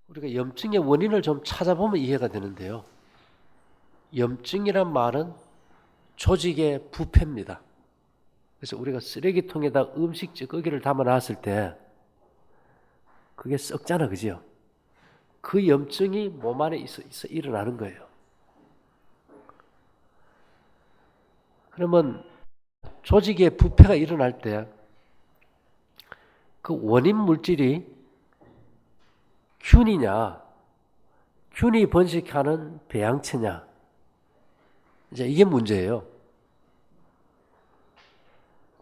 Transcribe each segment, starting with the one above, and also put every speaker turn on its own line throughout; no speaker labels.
우리가 염증의 원인을 좀 찾아보면 이해가 되는데요. 염증이란 말은 조직의 부패입니다. 그래서 우리가 쓰레기통에다 음식 찌꺼기를 담아놨을 때 그게 썩잖아, 그죠? 그 염증이 몸 안에 있어 일어나는 거예요. 그러면 조직의 부패가 일어날 때 그 원인 물질이 균이냐, 균이 번식하는 배양체냐, 이제 이게 문제예요.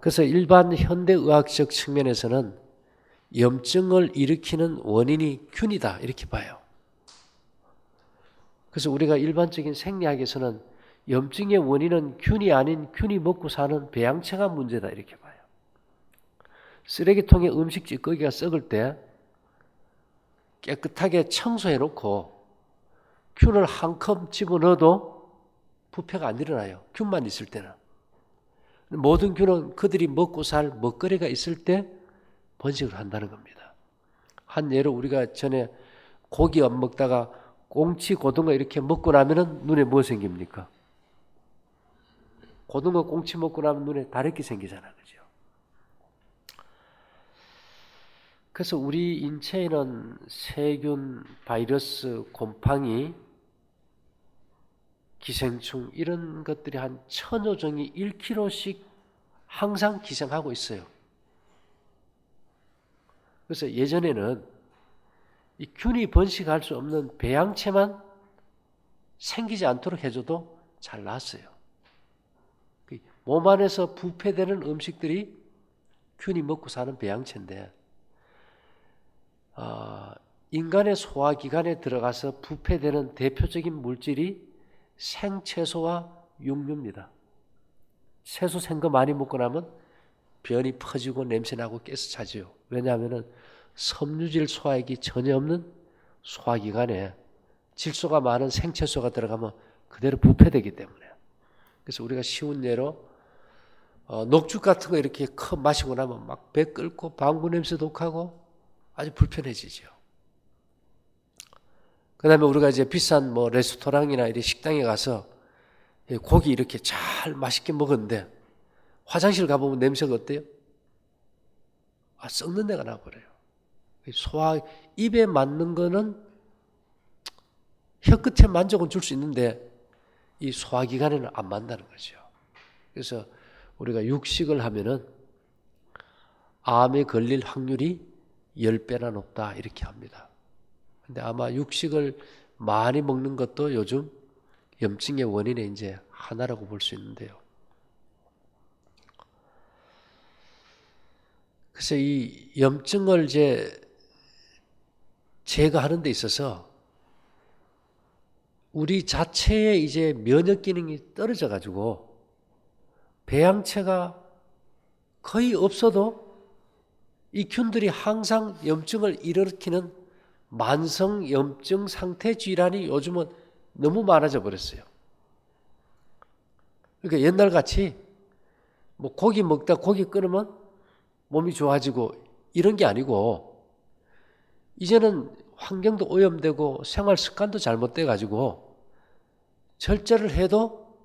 그래서 일반 현대의학적 측면에서는 염증을 일으키는 원인이 균이다 이렇게 봐요. 그래서 우리가 일반적인 생리학에서는 염증의 원인은 균이 아닌 균이 먹고 사는 배양체가 문제다 이렇게 봐요. 쓰레기통에 음식 찌꺼기가 썩을 때 깨끗하게 청소해 놓고 균을 한 컵 집어넣어도 부패가 안 일어나요. 균만 있을 때는. 모든 균은 그들이 먹고 살 먹거리가 있을 때 번식을 한다는 겁니다. 한 예로 우리가 전에 고기 안 먹다가 꽁치, 고등어 이렇게 먹고 나면은 눈에 뭐 생깁니까? 고등어, 꽁치 먹고 나면 눈에 다래끼 생기잖아, 그죠? 그래서 우리 인체에는 세균, 바이러스, 곰팡이, 기생충 이런 것들이 한 1000여 종이 1kg씩 항상 기생하고 있어요. 그래서 예전에는 이 균이 번식할 수 없는 배양체만 생기지 않도록 해줘도 잘 나았어요. 몸 안에서 부패되는 음식들이 균이 먹고 사는 배양체인데 인간의 소화기관에 들어가서 부패되는 대표적인 물질이 생채소와 육류입니다. 채소 생거 많이 먹고 나면 변이 퍼지고 냄새나고 가스 차지요. 왜냐하면 섬유질 소화액이 전혀 없는 소화기관에 질소가 많은 생채소가 들어가면 그대로 부패되기 때문에. 그래서 우리가 쉬운 예로 녹죽 같은 거 이렇게 컵 마시고 나면 막 배 끓고 방구 냄새 독하고 아주 불편해지죠. 그 다음에 우리가 이제 비싼 뭐 레스토랑이나 이런 식당에 가서 고기 이렇게 잘 맛있게 먹었는데 화장실 가보면 냄새가 어때요? 썩는 데가 나버려요. 입에 맞는 거는 혀끝에 만족은 줄 수 있는데 이 소화기관에는 안 맞는다는 거죠. 그래서 우리가 육식을 하면은 암에 걸릴 확률이 10배나 높다 이렇게 합니다. 근데 아마 육식을 많이 먹는 것도 요즘 염증의 원인의 이제 하나라고 볼 수 있는데요. 그래서 이 염증을 이제 제거하는 데 있어서 우리 자체의 이제 면역 기능이 떨어져 가지고 배양체가 거의 없어도 이 균들이 항상 염증을 일으키는 만성 염증 상태 질환이 요즘은 너무 많아져 버렸어요. 그러니까 옛날 같이 뭐 고기 먹다 고기 끊으면 몸이 좋아지고 이런 게 아니고 이제는 환경도 오염되고 생활 습관도 잘못돼 가지고 절제를 해도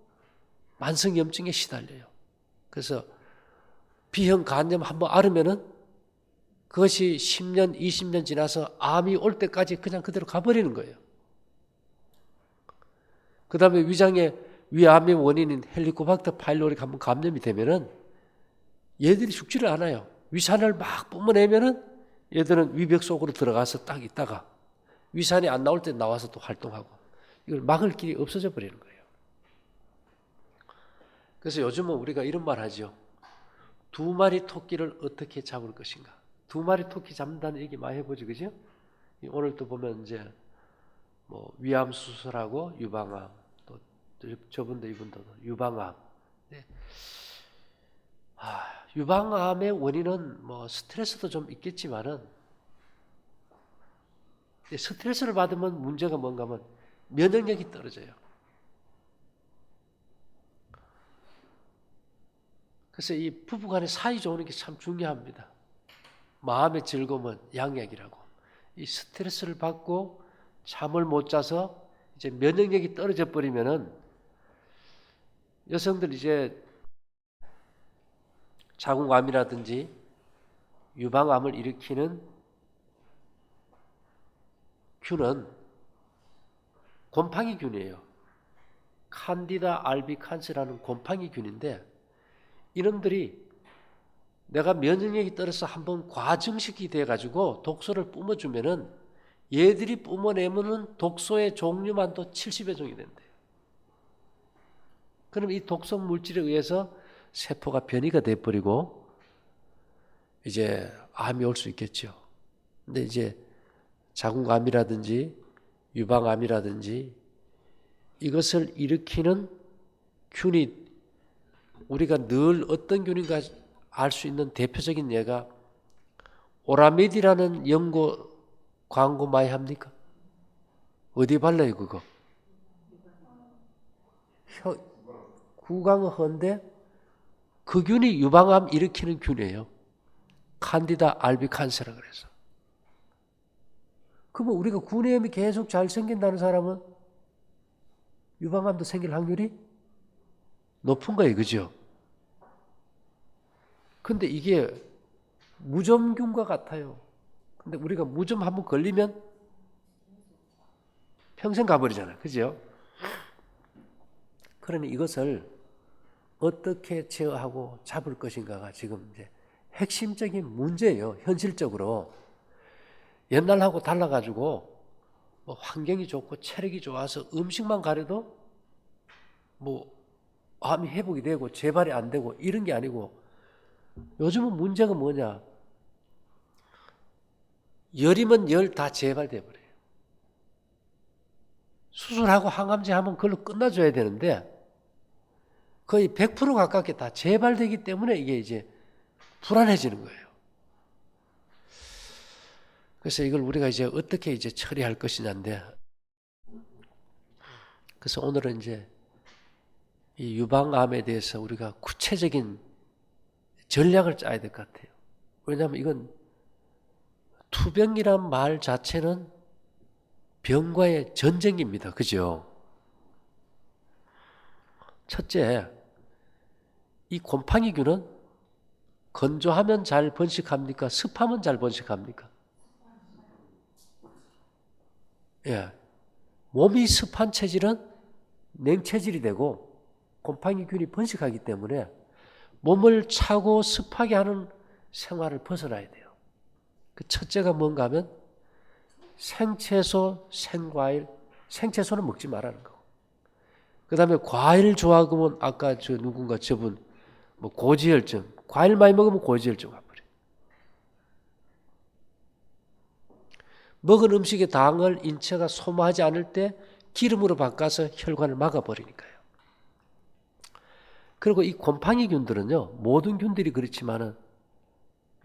만성 염증에 시달려요. 그래서 B형 간염 한번 앓으면은 그것이 10년, 20년 지나서 암이 올 때까지 그냥 그대로 가버리는 거예요. 그 다음에 위장에 위암의 원인인 헬리코박터 파일로리 한번 감염이 되면은 얘들이 죽지를 않아요. 위산을 막 뿜어내면은 얘들은 위벽 속으로 들어가서 딱 있다가 위산이 안 나올 때 나와서 또 활동하고 이걸 막을 길이 없어져 버리는 거예요. 그래서 요즘은 우리가 이런 말 하죠. 2마리 토끼를 어떻게 잡을 것인가. 2마리 토끼 잡는다는 얘기 많이 해보죠, 그죠? 오늘 또 보면 이제 뭐 위암 수술하고 유방암, 또 저분도 이분도 유방암. 네. 유방암의 원인은 뭐 스트레스도 좀 있겠지만은 스트레스를 받으면 문제가 뭔가 하면 면역력이 떨어져요. 그래서 이 부부간의 사이 좋은 게 참 중요합니다. 마음의 즐거움은 양약이라고. 이 스트레스를 받고 잠을 못 자서 이제 면역력이 떨어져 버리면은 여성들 이제 자궁암이라든지 유방암을 일으키는 균은 곰팡이균이에요. 칸디다 알비칸스라는 곰팡이균인데 이놈들이 내가 면역력이 떨어져서 한번 과증식이 돼가지고 독소를 뿜어주면은 얘들이 뿜어내면은 독소의 종류만 또 70여 종이 된대요. 그럼 이 독성 물질에 의해서 세포가 변이가 돼버리고 이제 암이 올 수 있겠죠. 근데 이제 자궁암이라든지 유방암이라든지 이것을 일으키는 균이 우리가 늘 어떤 균인가 알 수 있는 대표적인 예가 오라메디라는 연고 광고 많이 합니까? 어디 발라요 그거? 구강허인데 그 균이 유방암 일으키는 균이에요. 칸디다 알비칸스라 그래서. 그러면 우리가 구내염이 계속 잘 생긴다는 사람은 유방암도 생길 확률이 높은 거예요. 그죠? 근데 이게 무좀균과 같아요. 근데 우리가 무좀 한번 걸리면 평생 가버리잖아요. 그죠? 그러니 이것을 어떻게 제어하고 잡을 것인가가 지금 이제 핵심적인 문제예요. 현실적으로. 옛날하고 달라가지고 뭐 환경이 좋고 체력이 좋아서 음식만 가려도 뭐 암이 회복이 되고 재발이 안 되고 이런 게 아니고 요즘은 문제가 뭐냐? 열이면 열 다 재발돼 버려요. 수술하고 항암제 하면 그걸로 끝나줘야 되는데 거의 100% 가깝게 다 재발되기 때문에 이게 이제 불안해지는 거예요. 그래서 이걸 우리가 이제 어떻게 이제 처리할 것이냐인데, 그래서 오늘은 이제 이 유방암에 대해서 우리가 구체적인 전략을 짜야 될 것 같아요. 왜냐하면 이건 투병이란 말 자체는 병과의 전쟁입니다. 그죠? 첫째, 이 곰팡이균은 건조하면 잘 번식합니까? 습하면 잘 번식합니까? 예. 몸이 습한 체질은 냉체질이 되고 곰팡이균이 번식하기 때문에 몸을 차고 습하게 하는 생활을 벗어나야 돼요. 그 첫째가 뭔가 하면 생채소, 생과일, 생채소는 먹지 말라는 거고. 그 다음에 과일 좋아하면 아까 누군가 저분 뭐 고지혈증, 과일 많이 먹으면 고지혈증 와버려요. 먹은 음식의 당을 인체가 소모하지 않을 때 기름으로 바꿔서 혈관을 막아버리니까요. 그리고 이 곰팡이균들은요, 모든 균들이 그렇지만은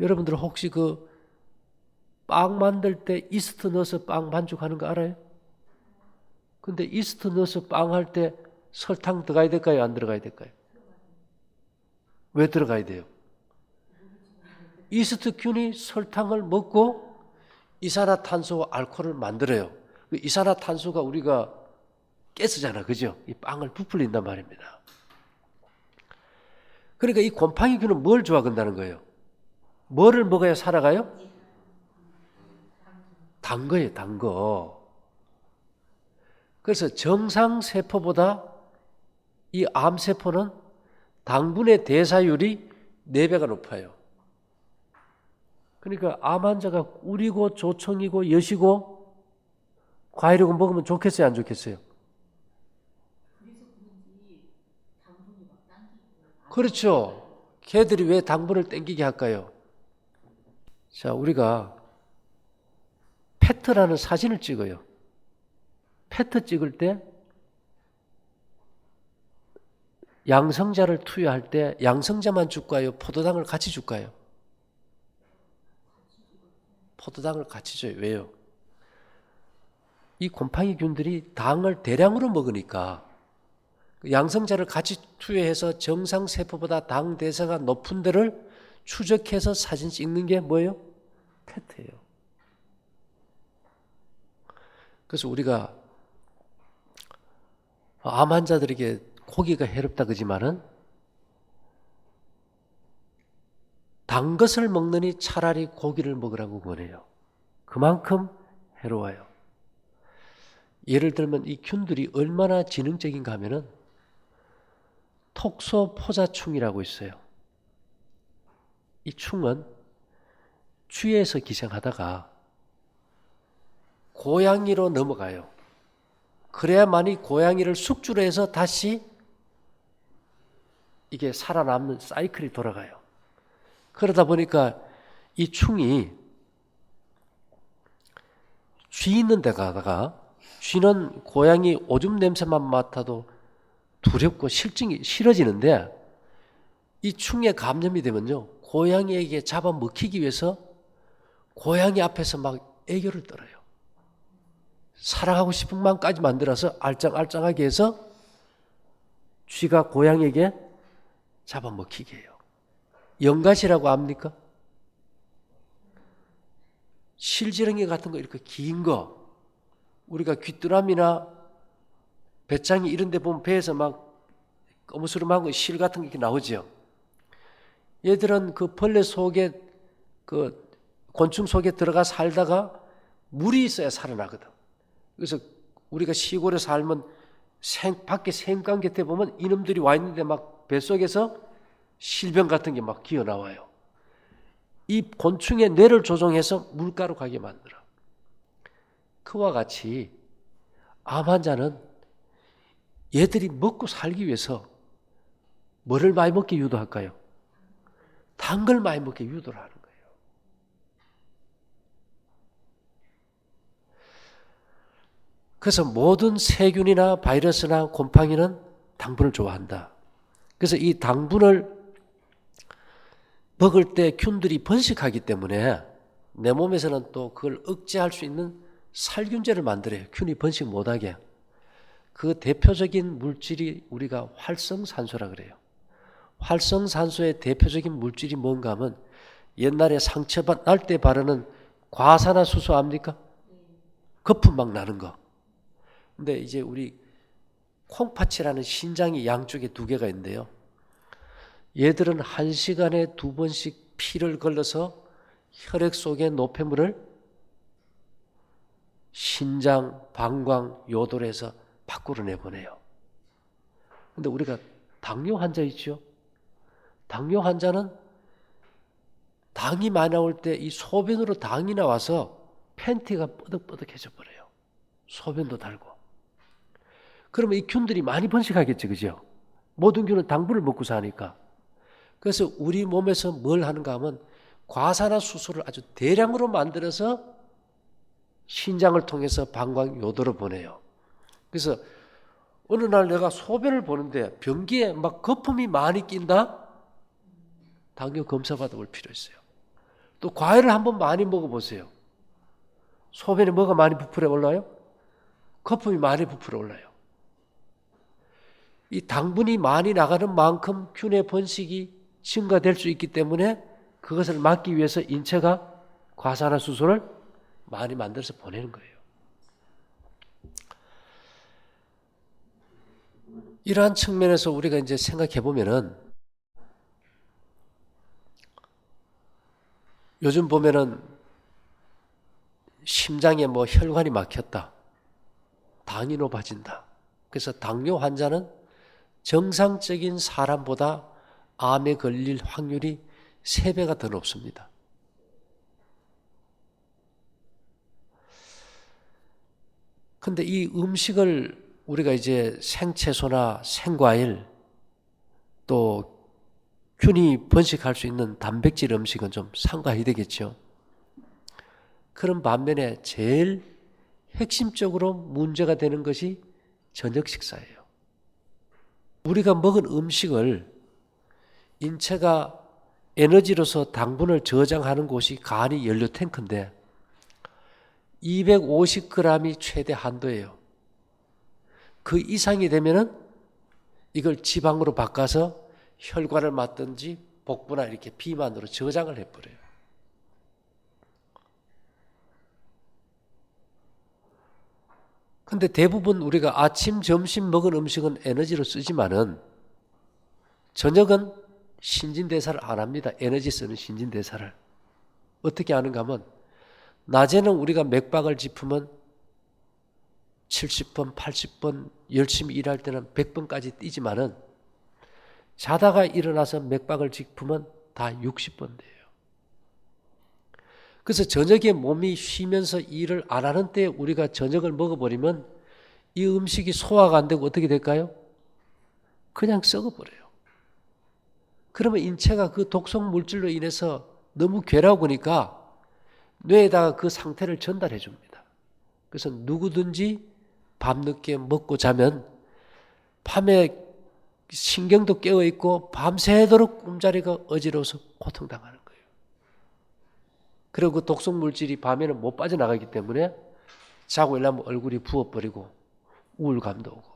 여러분들 혹시 그 빵 만들 때 이스트 넣어서 빵 반죽하는 거 알아요? 근데 이스트 넣어서 빵 할 때 설탕 들어가야 될까요? 안 들어가야 될까요? 왜 들어가야 돼요? 이스트균이 설탕을 먹고 이산화탄소와 알코올을 만들어요. 이산화탄소가 우리가 가스잖아, 그죠? 이 빵을 부풀린단 말입니다. 그러니까 이 곰팡이균은 뭘 좋아한다는 거예요? 뭐를 먹어야 살아가요? 단 거예요, 단 거. 그래서 정상 세포보다 이 암세포는 당분의 대사율이 4배가 높아요. 그러니까 암 환자가 우리고 조청이고 여시고 과일이고 먹으면 좋겠어요, 안 좋겠어요? 그렇죠. 걔들이 왜 당분을 땡기게 할까요? 자, 우리가 페트라는 사진을 찍어요. 페트 찍을 때 양성자를 투여할 때 양성자만 줄까요? 포도당을 같이 줄까요? 포도당을 같이 줘요. 왜요? 이 곰팡이균들이 당을 대량으로 먹으니까 양성자를 같이 투여해서 정상 세포보다 당 대사가 높은 데를 추적해서 사진 찍는 게 뭐예요? 페트예요. 그래서 우리가 암 환자들에게 고기가 해롭다 그러지만은 단 것을 먹느니 차라리 고기를 먹으라고 권해요. 그만큼 해로워요. 예를 들면 이 균들이 얼마나 지능적인가 하면은 톡소포자충이라고 있어요. 이 충은 쥐에서 기생하다가 고양이로 넘어가요. 그래야만이 고양이를 숙주로 해서 다시 이게 살아남는 사이클이 돌아가요. 그러다 보니까 이 충이 쥐 있는 데 가다가 쥐는 고양이 오줌 냄새만 맡아도 두렵고 실증이 싫어지는데 이 충에 감염이 되면요. 고양이에게 잡아먹히기 위해서 고양이 앞에서 막 애교를 떨어요. 사랑하고 싶은 마음까지 만들어서 알짱알짱하게 해서 쥐가 고양이에게 잡아먹히게 해요. 연갓이라고 압니까? 실지렁이 같은 거 이렇게 긴 거 우리가 귀뚜라미나 배짱이 이런 데 보면 배에서 막 거무스름한 거 실 같은 게 이렇게 나오죠. 얘들은 그 벌레 속에 그 곤충 속에 들어가 살다가 물이 있어야 살아나거든. 그래서 우리가 시골에 살면 밖에 생강 곁에 보면 이놈들이 와 있는데 막 뱃속에서 실병 같은 게 막 기어 나와요. 이 곤충의 뇌를 조종해서 물가로 가게 만들어. 그와 같이 암 환자는 얘들이 먹고 살기 위해서 뭐를 많이 먹게 유도할까요? 단 걸 많이 먹게 유도를 하는 거예요. 그래서 모든 세균이나 바이러스나 곰팡이는 당분을 좋아한다. 그래서 이 당분을 먹을 때 균들이 번식하기 때문에 내 몸에서는 또 그걸 억제할 수 있는 살균제를 만들어요. 균이 번식 못하게. 그 대표적인 물질이 우리가 활성산소라 그래요. 활성산소의 대표적인 물질이 뭔가 하면 옛날에 상처 날 때 바르는 과산화수소 압니까? 거품 막 나는 거. 근데 이제 우리 콩팥이라는 신장이 양쪽에 두 개가 있는데요. 얘들은 1시간에 2번씩 피를 걸러서 혈액 속의 노폐물을 신장, 방광, 요도로 해서 밖으로 내보내요. 근데 우리가 당뇨 환자 있죠? 당뇨 환자는 당이 많이 나올 때 이 소변으로 당이 나와서 팬티가 뻐득뻐득해져 버려요. 소변도 달고. 그러면 이 균들이 많이 번식하겠죠, 그죠? 모든 균은 당분을 먹고 사니까. 그래서 우리 몸에서 뭘 하는가 하면 과산화수소를 아주 대량으로 만들어서 신장을 통해서 방광 요도로 보내요. 그래서 어느 날 내가 소변을 보는데 변기에 막 거품이 많이 낀다? 당뇨 검사 받아볼 필요 있어요. 또 과일을 한번 많이 먹어보세요. 소변에 뭐가 많이 부풀어 올라요? 거품이 많이 부풀어 올라요. 이 당분이 많이 나가는 만큼 균의 번식이 증가될 수 있기 때문에 그것을 막기 위해서 인체가 과산화수소를 많이 만들어서 보내는 거예요. 이러한 측면에서 우리가 이제 생각해 보면은 요즘 보면은 심장에 뭐 혈관이 막혔다. 당이 높아진다. 그래서 당뇨 환자는 정상적인 사람보다 암에 걸릴 확률이 3배가 더 높습니다. 근데 이 음식을 우리가 이제 생채소나 생과일 또 균이 번식할 수 있는 단백질 음식은 좀 삼가해야 되겠죠. 그런 반면에 제일 핵심적으로 문제가 되는 것이 저녁 식사예요. 우리가 먹은 음식을 인체가 에너지로서 당분을 저장하는 곳이 간이 연료 탱크인데 250g이 최대 한도예요. 그 이상이 되면은 이걸 지방으로 바꿔서 혈관을 맞든지 복부나 이렇게 비만으로 저장을 해버려요. 근데 대부분 우리가 아침, 점심 먹은 음식은 에너지로 쓰지만은 저녁은 신진대사를 안 합니다. 에너지 쓰는 신진대사를. 어떻게 하는가 하면 낮에는 우리가 맥박을 짚으면 70번, 80번 열심히 일할 때는 100번까지 뛰지만은 자다가 일어나서 맥박을 짚으면 다 60번 돼요. 그래서 저녁에 몸이 쉬면서 일을 안 하는 때 우리가 저녁을 먹어버리면 이 음식이 소화가 안 되고 어떻게 될까요? 그냥 썩어버려요. 그러면 인체가 그 독성 물질로 인해서 너무 괴로우니까 뇌에다가 그 상태를 전달해 줍니다. 그래서 누구든지 밤늦게 먹고 자면 밤에 신경도 깨어있고 밤새도록 꿈자리가 어지러워서 고통당하는 거예요. 그리고 그 독성 물질이 밤에는 못 빠져나가기 때문에 자고 일어나면 얼굴이 부어버리고 우울감도 오고.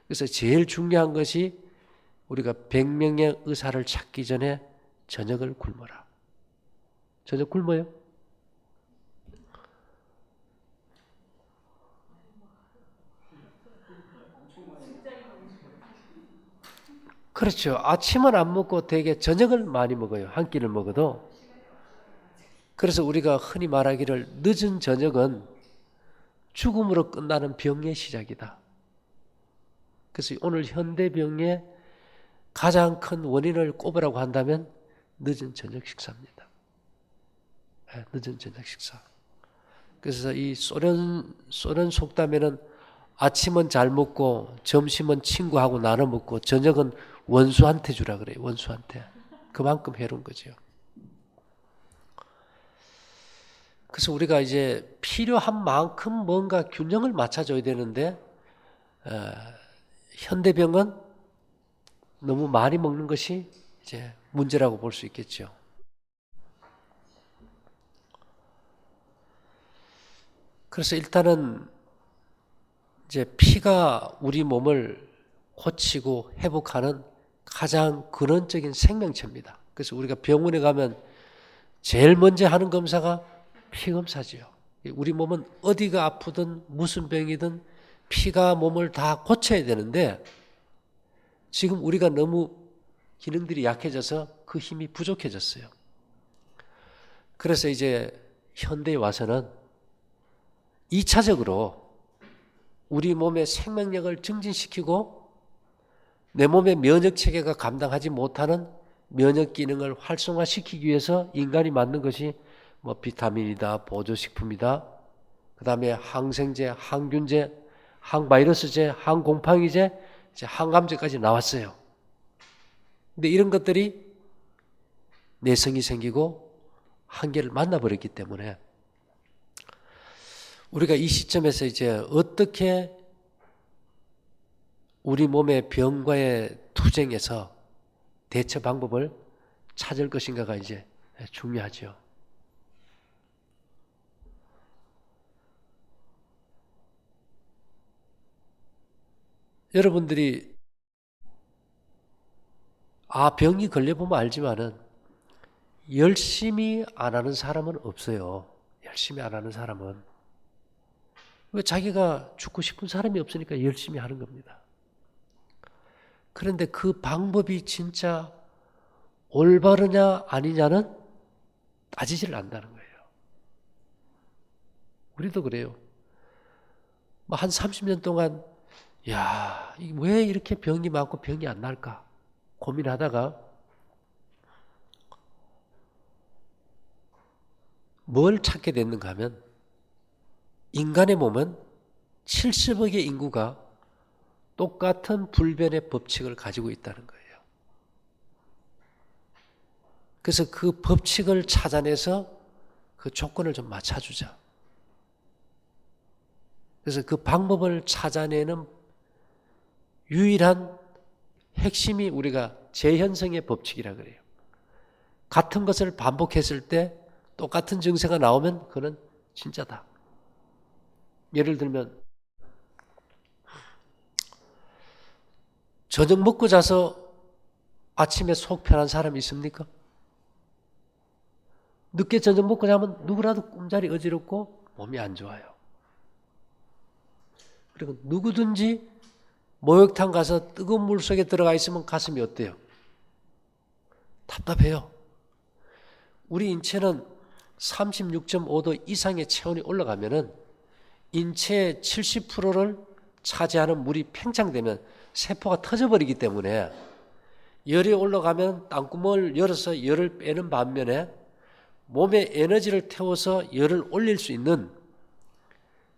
그래서 제일 중요한 것이 우리가 100명의 의사를 찾기 전에 저녁을 굶어라. 저녁 굶어요? 그렇죠. 아침은 안 먹고 되게 저녁을 많이 먹어요. 한 끼를 먹어도. 그래서 우리가 흔히 말하기를 늦은 저녁은 죽음으로 끝나는 병의 시작이다. 그래서 오늘 현대병의 가장 큰 원인을 꼽으라고 한다면 늦은 저녁 식사입니다. 네, 늦은 저녁 식사. 그래서 이 소련 속담에는 아침은 잘 먹고 점심은 친구하고 나눠 먹고 저녁은 원수한테 주라 그래요. 원수한테. 그만큼 해로운 거죠. 그래서 우리가 이제 필요한 만큼 뭔가 균형을 맞춰줘야 되는데 현대병은 너무 많이 먹는 것이 이제 문제라고 볼 수 있겠죠. 그래서 일단은 이제 피가 우리 몸을 고치고 회복하는 가장 근원적인 생명체입니다. 그래서 우리가 병원에 가면 제일 먼저 하는 검사가 피 검사지요. 우리 몸은 어디가 아프든 무슨 병이든 피가 몸을 다 고쳐야 되는데 지금 우리가 너무 기능들이 약해져서 그 힘이 부족해졌어요. 그래서 이제 현대에 와서는 2차적으로 우리 몸의 생명력을 증진시키고 내 몸의 면역 체계가 감당하지 못하는 면역 기능을 활성화시키기 위해서 인간이 만든 것이 뭐 비타민이다, 보조식품이다, 그 다음에 항생제, 항균제, 항바이러스제, 항곰팡이제, 이제 항암제까지 나왔어요. 근데 이런 것들이 내성이 생기고 한계를 만나버렸기 때문에 우리가 이 시점에서 이제 어떻게 우리 몸의 병과의 투쟁에서 대처 방법을 찾을 것인가가 이제 중요하죠. 여러분들이 병이 걸려보면 알지만은 열심히 안 하는 사람은 없어요. 열심히 안 하는 사람은. 왜 자기가 죽고 싶은 사람이 없으니까 열심히 하는 겁니다. 그런데 그 방법이 진짜 올바르냐 아니냐는 따지질 않는다는 거예요. 우리도 그래요. 한 30년 동안 왜 이렇게 병이 많고 병이 안 날까 고민하다가 뭘 찾게 됐는가 하면 인간의 몸은 70억의 인구가 똑같은 불변의 법칙을 가지고 있다는 거예요. 그래서 그 법칙을 찾아내서 그 조건을 좀 맞춰주자. 그래서 그 방법을 찾아내는 유일한 핵심이 우리가 재현성의 법칙이라 그래요. 같은 것을 반복했을 때 똑같은 증세가 나오면 그건 진짜다. 예를 들면 저녁 먹고 자서 아침에 속 편한 사람이 있습니까? 늦게 저녁 먹고 자면 누구라도 꿈자리 어지럽고 몸이 안 좋아요. 그리고 누구든지 목욕탕 가서 뜨거운 물 속에 들어가 있으면 가슴이 어때요? 답답해요. 우리 인체는 36.5도 이상의 체온이 올라가면은 인체의 70%를 차지하는 물이 팽창되면 세포가 터져버리기 때문에 열이 올라가면 땅구멍을 열어서 열을 빼는 반면에 몸에 에너지를 태워서 열을 올릴 수 있는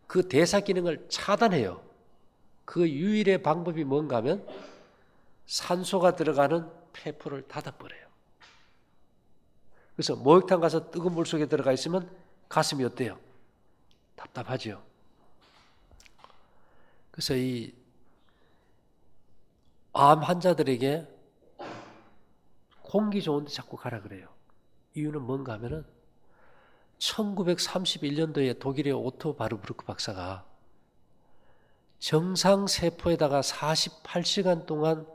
그 대사 기능을 차단해요. 그 유일의 방법이 뭔가 하면 산소가 들어가는 폐포를 닫아버려요. 그래서 목욕탕 가서 뜨거운 물 속에 들어가 있으면 가슴이 어때요? 답답하죠. 그래서 이 암 환자들에게 공기 좋은 데 자꾸 가라 그래요. 이유는 뭔가 하면은 1931년도에 독일의 오토 바르부르크 박사가 정상 세포에다가 48시간 동안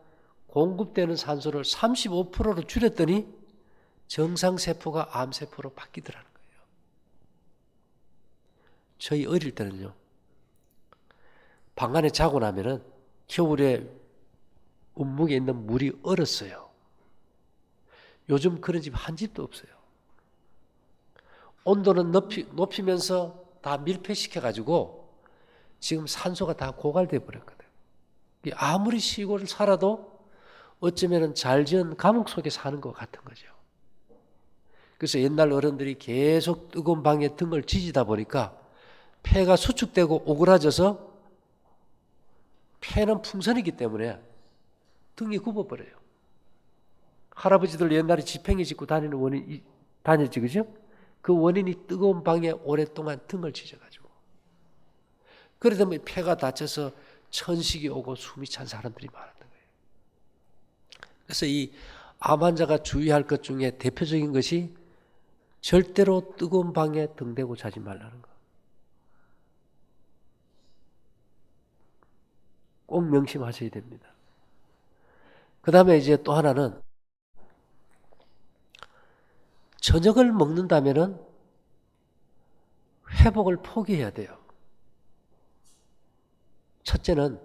공급되는 산소를 35%로 줄였더니 정상 세포가 암 세포로 바뀌더라는 거예요. 저희 어릴 때는요, 방 안에 자고 나면은 겨울에 운목에 있는 물이 얼었어요. 요즘 그런 집 한 집도 없어요. 온도는 높이면서 다 밀폐시켜가지고 지금 산소가 다 고갈돼 버렸거든요. 아무리 시골을 살아도 어쩌면 잘 지은 감옥 속에 사는 것 같은 거죠. 그래서 옛날 어른들이 계속 뜨거운 방에 등을 지지다 보니까 폐가 수축되고 오그라져서 폐는 풍선이기 때문에 등이 굽어버려요. 할아버지들 옛날에 지팽이 짚고 다니는 원인이 다녔지, 그죠? 그 원인이 뜨거운 방에 오랫동안 등을 지져가지고. 그러다 보니 폐가 다쳐서 천식이 오고 숨이 찬 사람들이 많았던 거예요. 그래서 이 암 환자가 주의할 것 중에 대표적인 것이 절대로 뜨거운 방에 등대고 자지 말라는 거. 꼭 명심하셔야 됩니다. 그 다음에 이제 또 하나는 저녁을 먹는다면은 회복을 포기해야 돼요. 첫째는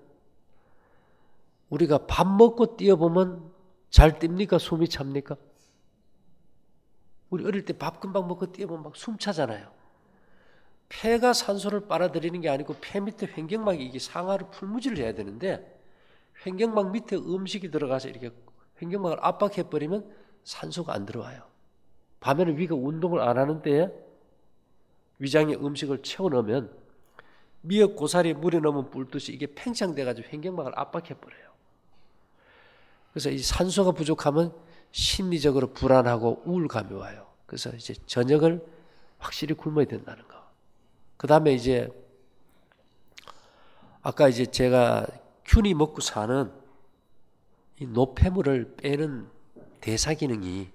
우리가 밥 먹고 뛰어보면 잘 뜁니까? 숨이 찹니까? 우리 어릴 때 밥 금방 먹고 뛰어보면 막 숨 차잖아요. 폐가 산소를 빨아들이는 게 아니고 폐 밑에 횡격막이 이게 상하로 풀무지를 해야 되는데 횡격막 밑에 음식이 들어가서 이렇게 횡격막을 압박해버리면 산소가 안 들어와요. 밤에는 위가 운동을 안 하는 때에 위장에 음식을 채워넣으면 미역 고사리에 물에 넣으면 불듯이 이게 팽창돼가지고 횡격막을 압박해버려요. 그래서 이 산소가 부족하면 심리적으로 불안하고 우울감이 와요. 그래서 이제 저녁을 확실히 굶어야 된다는 거. 그 다음에 이제 아까 이제 제가 균이 먹고 사는 이 노폐물을 빼는 대사 기능이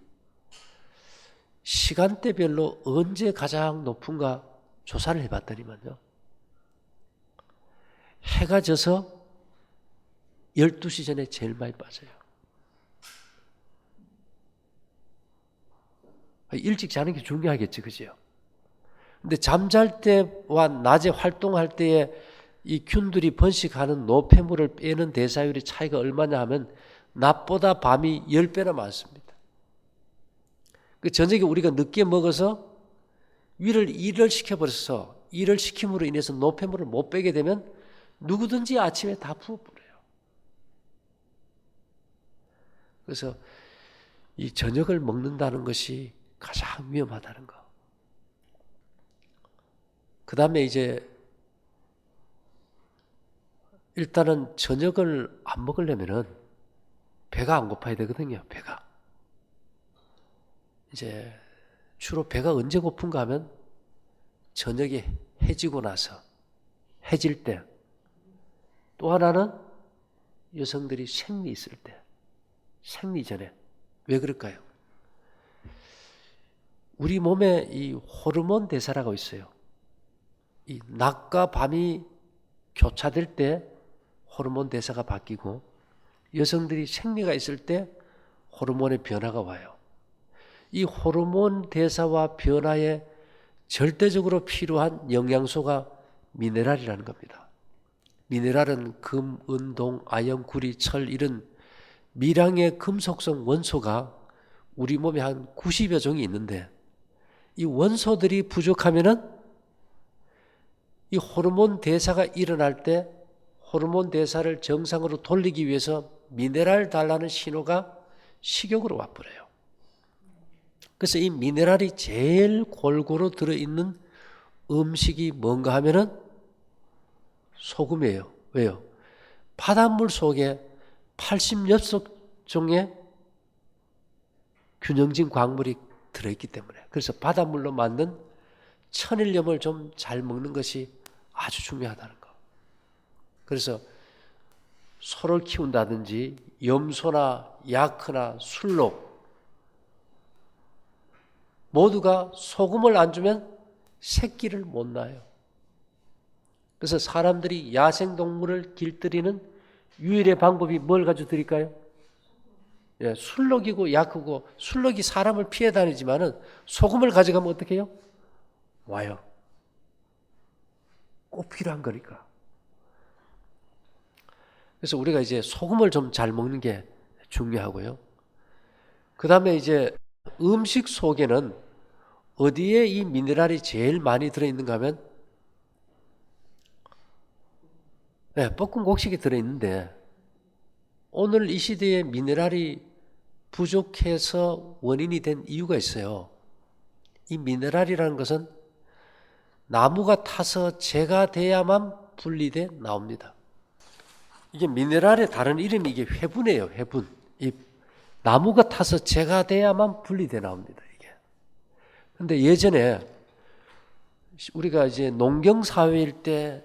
시간대별로 언제 가장 높은가 조사를 해봤더니만요. 해가 져서 12시 전에 제일 많이 빠져요. 일찍 자는 게 중요하겠지, 그죠? 근데 잠잘 때와 낮에 활동할 때에 이 균들이 번식하는 노폐물을 빼는 대사율의 차이가 얼마냐 하면 낮보다 밤이 10배나 많습니다. 그 저녁에 우리가 늦게 먹어서 위를 일을 시켜버려서 일을 시킴으로 인해서 노폐물을 못 빼게 되면 누구든지 아침에 다 부어버려요. 그래서 이 저녁을 먹는다는 것이 가장 위험하다는 거. 그 다음에 이제 일단은 저녁을 안 먹으려면은 배가 안 고파야 되거든요. 배가. 이제 주로 배가 언제 고픈가 하면 저녁에 해지고 나서 해질 때, 또 하나는 여성들이 생리 있을 때, 생리 전에. 왜 그럴까요? 우리 몸에 이 호르몬 대사라고 있어요. 이 낮과 밤이 교차될 때 호르몬 대사가 바뀌고 여성들이 생리가 있을 때 호르몬의 변화가 와요. 이 호르몬 대사와 변화에 절대적으로 필요한 영양소가 미네랄이라는 겁니다. 미네랄은 금, 은, 동, 아연, 구리, 철 이런 미량의 금속성 원소가 우리 몸에 한 90여 종이 있는데 이 원소들이 부족하면은 이 호르몬 대사가 일어날 때 호르몬 대사를 정상으로 돌리기 위해서 미네랄 달라는 신호가 식욕으로 와버려요. 그래서 이 미네랄이 제일 골고루 들어있는 음식이 뭔가 하면은 소금이에요. 왜요? 바닷물 속에 80여종의 균형진 광물이 들어있기 때문에 그래서 바닷물로 만든 천일염을 좀 잘 먹는 것이 아주 중요하다는 거. 그래서 소를 키운다든지 염소나 야크나 술록 모두가 소금을 안 주면 새끼를 못 낳아요. 그래서 사람들이 야생동물을 길들이는 유일의 방법이 뭘 가지고 드릴까요? 예, 술록이고 야크고 술록이 사람을 피해 다니지만은 소금을 가져가면 어떻게 해요? 와요. 꼭 필요한 거니까. 그래서 우리가 이제 소금을 좀 잘 먹는 게 중요하고요. 그 다음에 이제 음식 속에는 어디에 이 미네랄이 제일 많이 들어있는가 하면 네, 볶은 곡식이 들어있는데 오늘 이 시대에 미네랄이 부족해서 원인이 된 이유가 있어요. 이 미네랄이라는 것은 나무가 타서 재가 돼야만 분리돼 나옵니다. 이게 미네랄의 다른 이름이 이게 회분이에요. 회분. 이 나무가 타서 재가 돼야만 분리돼 나옵니다. 이게. 근데 예전에 우리가 이제 농경 사회일 때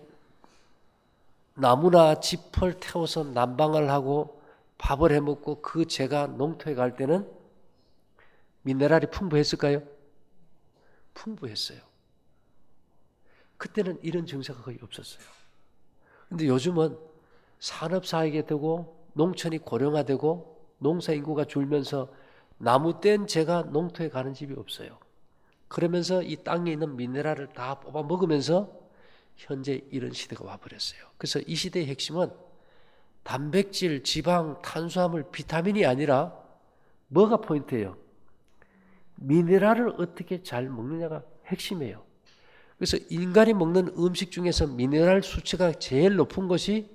나무나 짚을 태워서 난방을 하고 밥을 해 먹고 그 재가 농토에 갈 때는 미네랄이 풍부했을까요? 풍부했어요. 그때는 이런 증세가 거의 없었어요. 근데 요즘은 산업사회가 되고 농촌이 고령화되고 농사인구가 줄면서 나무 뗀 재가 농토에 가는 집이 없어요. 그러면서 이 땅에 있는 미네랄을 다 뽑아 먹으면서 현재 이런 시대가 와버렸어요. 그래서 이 시대의 핵심은 단백질, 지방, 탄수화물, 비타민이 아니라 뭐가 포인트예요? 미네랄을 어떻게 잘 먹느냐가 핵심이에요. 그래서 인간이 먹는 음식 중에서 미네랄 수치가 제일 높은 것이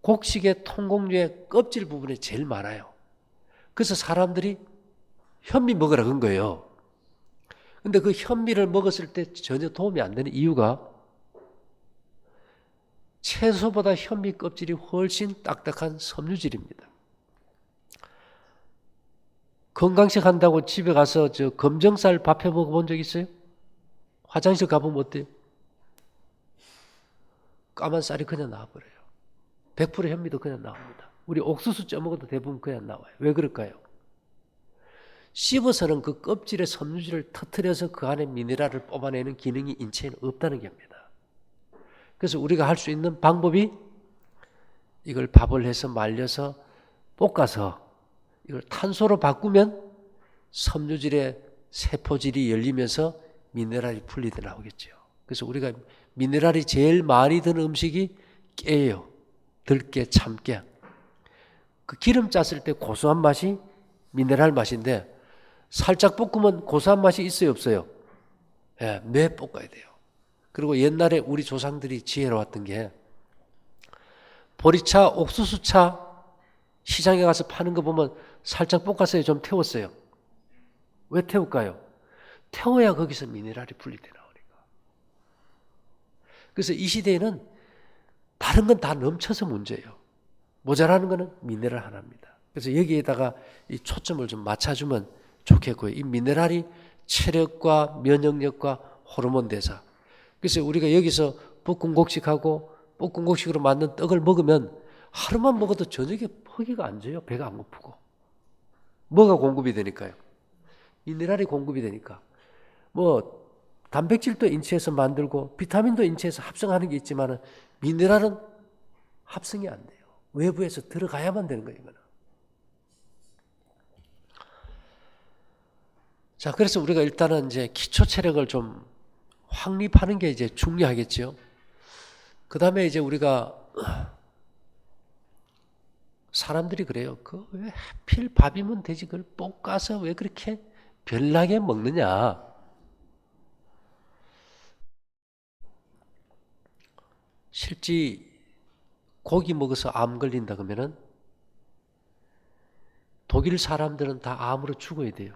곡식의 통곡류의 껍질 부분에 제일 많아요. 그래서 사람들이 현미 먹으라 그런 거예요. 근데 그 현미를 먹었을 때 전혀 도움이 안 되는 이유가 채소보다 현미 껍질이 훨씬 딱딱한 섬유질입니다. 건강식 한다고 집에 가서 저 검정쌀 밥 해 먹어본 적 있어요? 화장실 가보면 어때요? 까만 쌀이 그냥 나와버려요. 100% 현미도 그냥 나옵니다. 우리 옥수수 쪄 먹어도 대부분 그냥 나와요. 왜 그럴까요? 씹어서는 그 껍질의 섬유질을 터뜨려서 그 안에 미네랄을 뽑아내는 기능이 인체에는 없다는 겁니다. 그래서 우리가 할 수 있는 방법이 이걸 밥을 해서 말려서 볶아서 이걸 탄소로 바꾸면 섬유질의 세포질이 열리면서 미네랄이 분리돼 나오겠죠. 그래서 우리가 미네랄이 제일 많이 드는 음식이 깨예요. 들깨, 참깨. 그 기름 짰을 때 고소한 맛이 미네랄 맛인데 살짝 볶으면 고소한 맛이 있어요, 없어요? 예, 매 볶아야 돼요. 그리고 옛날에 우리 조상들이 지혜로웠던 게 보리차, 옥수수차 시장에 가서 파는 거 보면 살짝 볶았어요, 좀 태웠어요. 왜 태울까요? 태워야 거기서 미네랄이 분리돼 나오니까. 그래서 이 시대에는 다른 건 다 넘쳐서 문제예요. 모자라는 거는 미네랄 하나입니다. 그래서 여기에다가 이 초점을 좀 맞춰주면 좋겠고요. 이 미네랄이 체력과 면역력과 호르몬 대사. 그래서 우리가 여기서 볶은 곡식하고 볶은 곡식으로 만든 떡을 먹으면 하루만 먹어도 저녁에 허기가 안 져요. 배가 안 고프고. 뭐가 공급이 되니까요? 미네랄이 공급이 되니까. 뭐 단백질도 인체에서 만들고 비타민도 인체에서 합성하는 게 있지만 미네랄은 합성이 안 돼요. 외부에서 들어가야만 되는 거예요. 이거는. 자, 그래서 우리가 일단은 이제 기초 체력을 좀 확립하는 게 이제 중요하겠죠. 그 다음에 이제 우리가 사람들이 그래요. 그 왜 하필 밥이면 되지 그걸 볶아서 왜 그렇게 별나게 먹느냐. 실제 고기 먹어서 암 걸린다 그러면은 독일 사람들은 다 암으로 죽어야 돼요.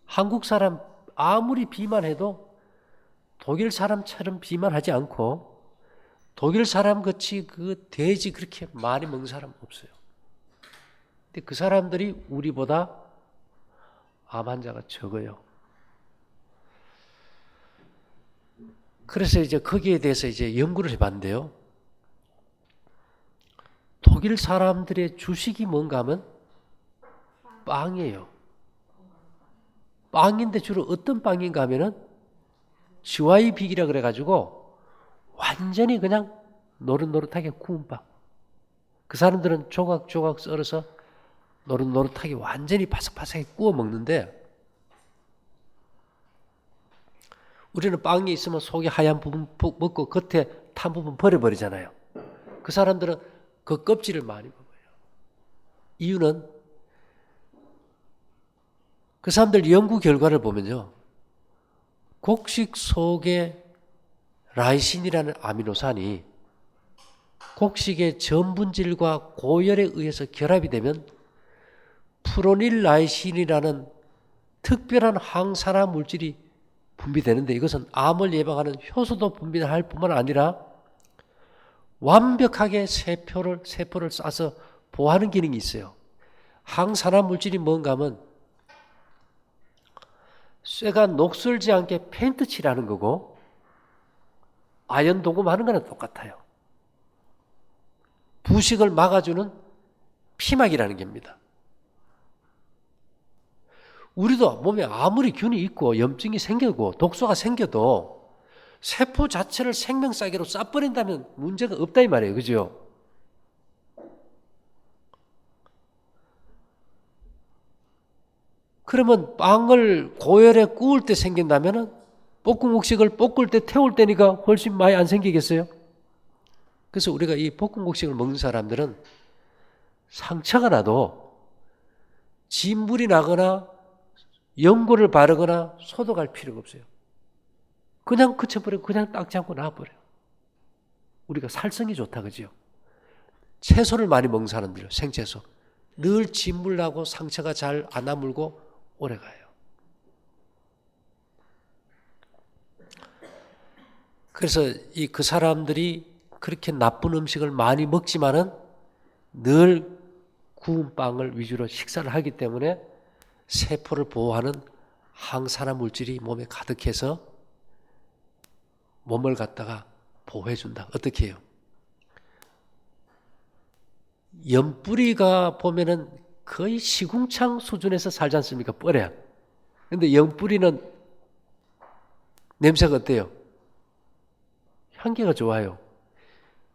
한국 사람 아무리 비만해도 독일 사람처럼 비만하지 않고 독일 사람 같이 그 돼지 그렇게 많이 먹는 사람 없어요. 근데 그 사람들이 우리보다 암 환자가 적어요. 그래서 이제 거기에 대해서 이제 연구를 해봤는데요. 독일 사람들의 주식이 뭔가 하면 빵이에요. 빵인데 주로 어떤 빵인가 하면은 쥐와이빅이라 그래가지고 완전히 그냥 노릇노릇하게 구운 빵. 그 사람들은 조각조각 썰어서 노릇노릇하게 완전히 바삭바삭하게 구워 먹는데 우리는 빵이 있으면 속에 하얀 부분 먹고 겉에 탄 부분 버려버리잖아요. 그 사람들은 그 껍질을 많이 먹어요. 이유는 그 사람들 연구 결과를 보면요. 곡식 속에 라이신이라는 아미노산이 곡식의 전분질과 고열에 의해서 결합이 되면 프로닐 라이신이라는 특별한 항산화 물질이 분비되는데 이것은 암을 예방하는 효소도 분비할 뿐만 아니라 완벽하게 세포를 쏴서 보호하는 기능이 있어요. 항산화 물질이 뭔가 하면 쇠가 녹슬지 않게 페인트 칠하는 거고 아연 도금하는 거는 똑같아요. 부식을 막아주는 피막이라는 겁니다. 우리도 몸에 아무리 균이 있고 염증이 생기고 독소가 생겨도 세포 자체를 생명싸개로 쏴버린다면 문제가 없다 이 말이에요. 그죠? 그러면 빵을 고열에 구울 때 생긴다면 볶음국식을 볶을 때 태울 때니까 훨씬 많이 안 생기겠어요? 그래서 우리가 이 볶음국식을 먹는 사람들은 상처가 나도 진물이 나거나 연고를 바르거나 소독할 필요가 없어요. 그냥 그쳐버리고 그냥 닦지 않고 놔버려요. 우리가 살성이 좋다 그죠? 채소를 많이 먹는 사람들, 생채소. 늘 진물 나고 상처가 잘 안 아물고 오래가요. 그래서 그 사람들이 그렇게 나쁜 음식을 많이 먹지만은 늘 구운 빵을 위주로 식사를 하기 때문에 세포를 보호하는 항산화 물질이 몸에 가득해서 몸을 갖다가 보호해준다. 어떻게 해요? 연뿌리가 보면은 거의 시궁창 수준에서 살지 않습니까? 뻘에. 근데 연뿌리는 냄새가 어때요? 향기가 좋아요.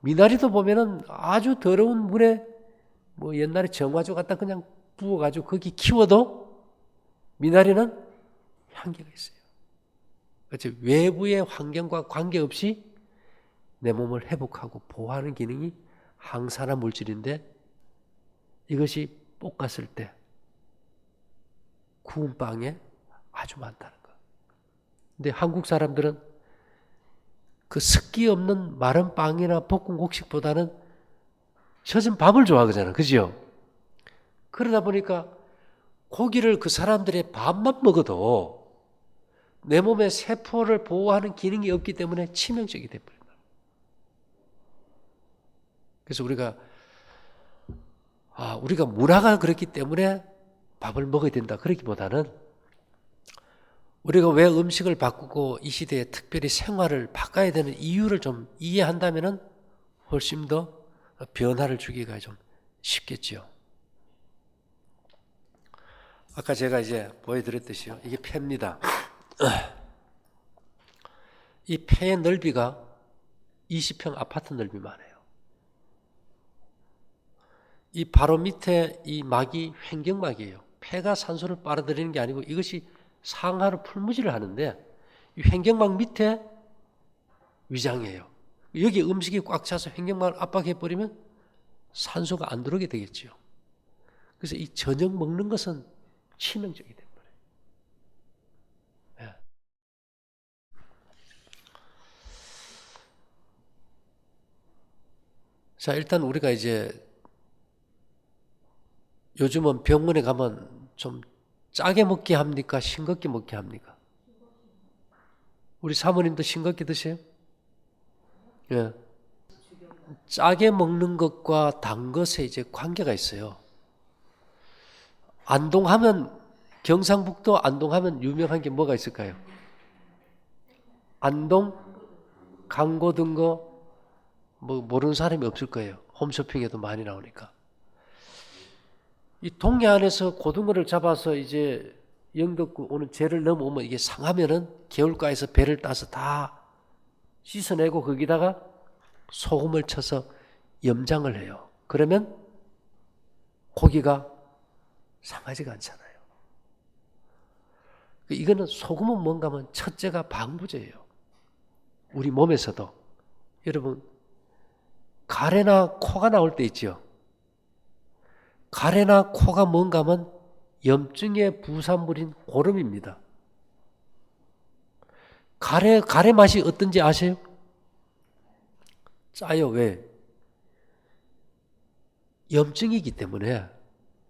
미나리도 보면은 아주 더러운 물에 뭐 옛날에 정화조 갖다 그냥 부어가지고 거기 키워도 미나리는 향기가 있어요. 그렇죠? 외부의 환경과 관계없이 내 몸을 회복하고 보호하는 기능이 항산화 물질인데 이것이 볶았을 때 구운 빵에 아주 많다는 거. 근데 한국 사람들은 그 습기 없는 마른 빵이나 볶은 곡식보다는 젖은 밥을 좋아하잖아요. 그죠? 그러다 보니까 고기를 그 사람들의 밥만 먹어도 내 몸의 세포를 보호하는 기능이 없기 때문에 치명적이 돼버립니다. 그래서 우리가 문화가 그렇기 때문에 밥을 먹어야 된다. 그러기보다는 우리가 왜 음식을 바꾸고 이 시대에 특별히 생활을 바꿔야 되는 이유를 좀 이해한다면 훨씬 더 변화를 주기가 좀 쉽겠죠. 아까 제가 이제 보여드렸듯이요. 이게 폐입니다. 이 폐의 넓이가 20평 아파트 넓이만 해요. 이 바로 밑에 이 막이 횡격막이에요. 폐가 산소를 빨아들이는 게 아니고 이것이 상하로 풀무지를 하는데 이 횡격막 밑에 위장이에요. 여기 음식이 꽉 차서 횡격막을 압박해버리면 산소가 안 들어오게 되겠죠. 그래서 이 저녁 먹는 것은 치명적이 돼버려요. 예. 자, 일단 우리가 이제 요즘은 병원에 가면 좀 짜게 먹게 합니까? 싱겁게 먹게 합니까? 우리 사모님도 싱겁게 드세요? 예. 짜게 먹는 것과 단 것에 이제 관계가 있어요. 안동하면, 경상북도 안동하면 유명한 게 뭐가 있을까요? 안동, 강고등거, 뭐 모르는 사람이 없을 거예요. 홈쇼핑에도 많이 나오니까. 이 동해안에서 고등어를 잡아서 이제 영덕구 오는 제를 넘어오면 이게 상하면은 개울가에서 배를 따서 다 씻어내고 거기다가 소금을 쳐서 염장을 해요. 그러면 고기가 상하지가 않잖아요. 이거는 소금은 뭔가 하면 첫째가 방부제예요. 우리 몸에서도. 여러분, 가래나 코가 나올 때 있죠. 가래나 코가 뭔가 하면 염증의 부산물인 고름입니다. 가래 맛이 어떤지 아세요? 짜요. 왜? 염증이기 때문에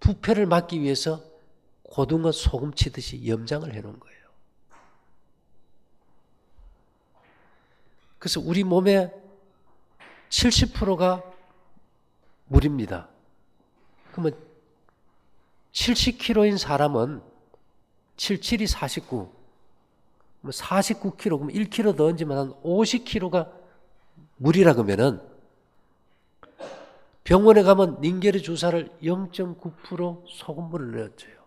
부패를 막기 위해서 고등어 소금 치듯이 염장을 해놓은 거예요. 그래서 우리 몸의 70%가 물입니다. 그러면 70kg인 사람은 77이 49, 49kg, 그럼 1kg 더 얹으면 한 50kg가 물이라 그러면은 병원에 가면 닌겔의 주사를 0.9% 소금물을 넣어줘요.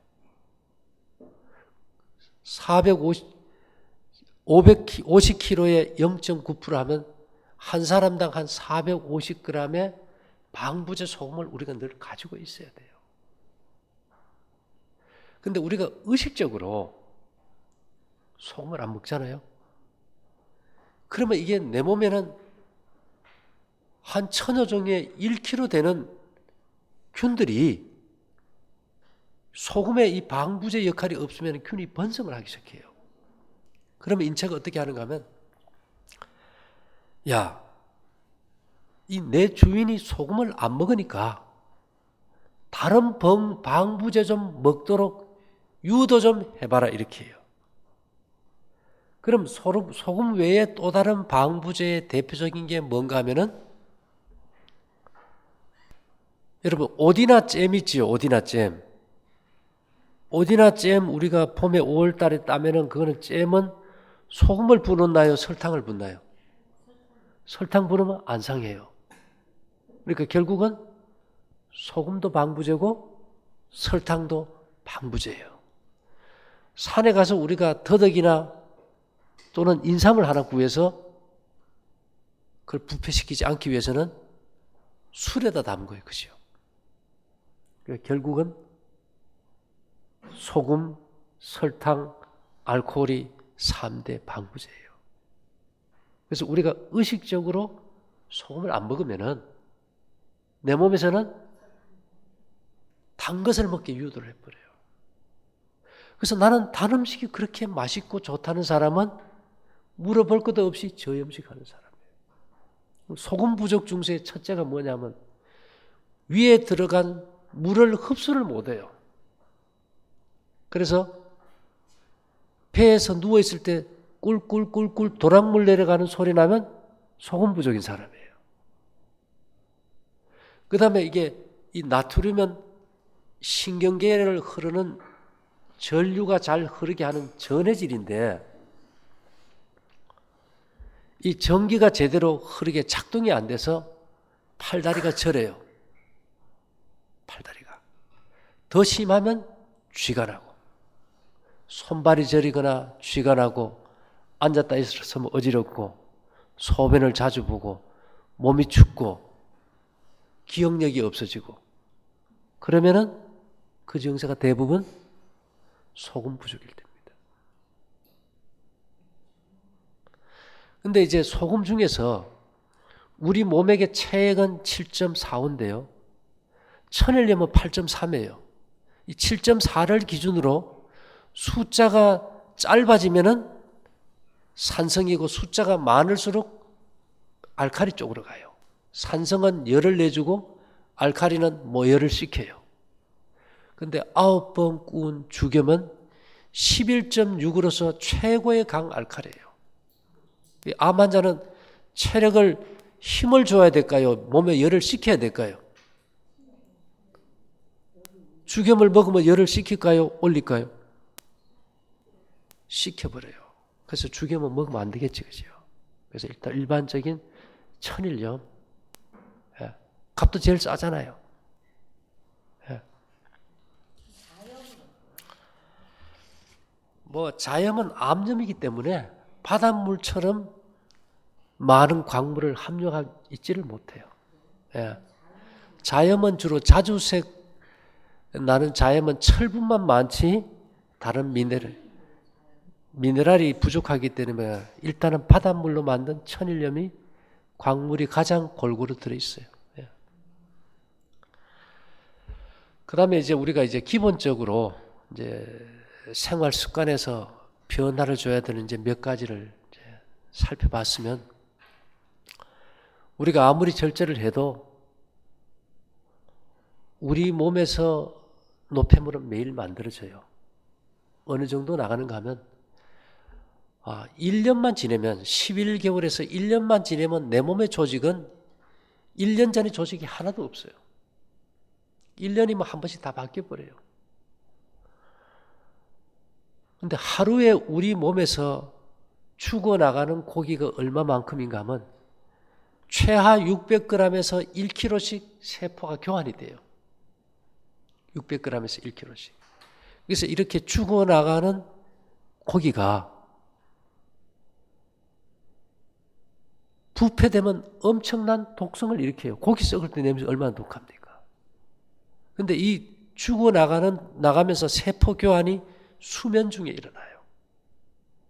550kg에 0.9% 하면 한 사람당 한 450g의 방부제 소금을 우리가 늘 가지고 있어야 돼요. 근데 우리가 의식적으로 소금을 안 먹잖아요. 그러면 이게 내 몸에는 한 1000여 종의 1kg 되는 균들이 소금의 이 방부제 역할이 없으면 균이 번성을 하기 시작해요. 그러면 인체가 어떻게 하는가 하면, 야, 이 내 주인이 소금을 안 먹으니까 다른 방부제 좀 먹도록 유도 좀 해봐라, 이렇게 해요. 그럼 소금 외에 또 다른 방부제의 대표적인 게 뭔가 하면은, 여러분, 오디나 잼 있지요, 오디나 잼. 오디나 잼 우리가 봄에 5월 달에 따면은 그거는 잼은 소금을 부었나요? 설탕을 붓나요? 설탕 부으면 안 상해요. 그러니까 결국은 소금도 방부제고 설탕도 방부제예요. 산에 가서 우리가 더덕이나 또는 인삼을 하나 구해서 그걸 부패시키지 않기 위해서는 술에다 담그어요. 그죠? 그러니까 결국은 소금, 설탕, 알코올이 3대 방부제예요. 그래서 우리가 의식적으로 소금을 안 먹으면은 내 몸에서는 단 것을 먹게 유도를 해버려요. 그래서 나는 단 음식이 그렇게 맛있고 좋다는 사람은 물어볼 것도 없이 저염식하는 사람이에요. 소금 부족 증세의 첫째가 뭐냐면 위에 들어간 물을 흡수를 못해요. 그래서 배에서 누워있을 때 꿀꿀꿀꿀 도랑물 내려가는 소리 나면 소금 부족인 사람이에요. 그 다음에 이게 이 나트륨은 신경계를 흐르는 전류가 잘 흐르게 하는 전해질인데 이 전기가 제대로 흐르게 작동이 안 돼서 팔다리가 저려요. 팔다리가. 더 심하면 쥐가 나고 손발이 저리거나 쥐가 나고 앉았다 있으면 어지럽고 소변을 자주 보고 몸이 춥고 기억력이 없어지고 그러면은 그 증세가 대부분 소금 부족일 때입니다. 근데 이제 소금 중에서 우리 몸에게 체액은 7.45인데요. 천일염은 8.3이에요. 이 7.4를 기준으로 숫자가 짧아지면은 산성이고 숫자가 많을수록 알칼리 쪽으로 가요. 산성은 열을 내주고 알칼리는 모열을 시켜요. 근데 9번 구운 죽염은 11.6으로서 최고의 강 알칼리예요. 암 환자는 체력을 힘을 줘야 될까요? 몸에 열을 식혀야 될까요? 죽염을 먹으면 열을 식힐까요? 올릴까요? 식혀버려요. 그래서 죽염은 먹으면 안 되겠지, 그죠? 그래서 일단 일반적인 천일염, 값도 제일 싸잖아요. 뭐 자염은 암염이기 때문에 바닷물처럼 많은 광물을 함유하지를 못해요. 자염은 주로 자주색 나는 자염은 철분만 많지 다른 미네랄이 부족하기 때문에 일단은 바닷물로 만든 천일염이 광물이 가장 골고루 들어있어요. 그 다음에 이제 우리가 이제 기본적으로 이제 생활 습관에서 변화를 줘야 되는 이제 몇 가지를 이제 살펴봤으면 우리가 아무리 절제를 해도 우리 몸에서 노폐물은 매일 만들어져요. 어느 정도 나가는가 하면 1년만 지내면 11개월에서 1년만 지내면 내 몸의 조직은 1년 전의 조직이 하나도 없어요. 1년이면 한 번씩 다 바뀌어버려요. 근데 하루에 우리 몸에서 죽어나가는 고기가 얼마만큼인가 하면 최하 600g에서 1kg씩 세포가 교환이 돼요. 600g에서 1kg씩. 그래서 이렇게 죽어나가는 고기가 부패되면 엄청난 독성을 일으켜요. 고기 썩을 때 냄새 얼마나 독합니까? 근데 이 나가면서 세포 교환이 수면 중에 일어나요.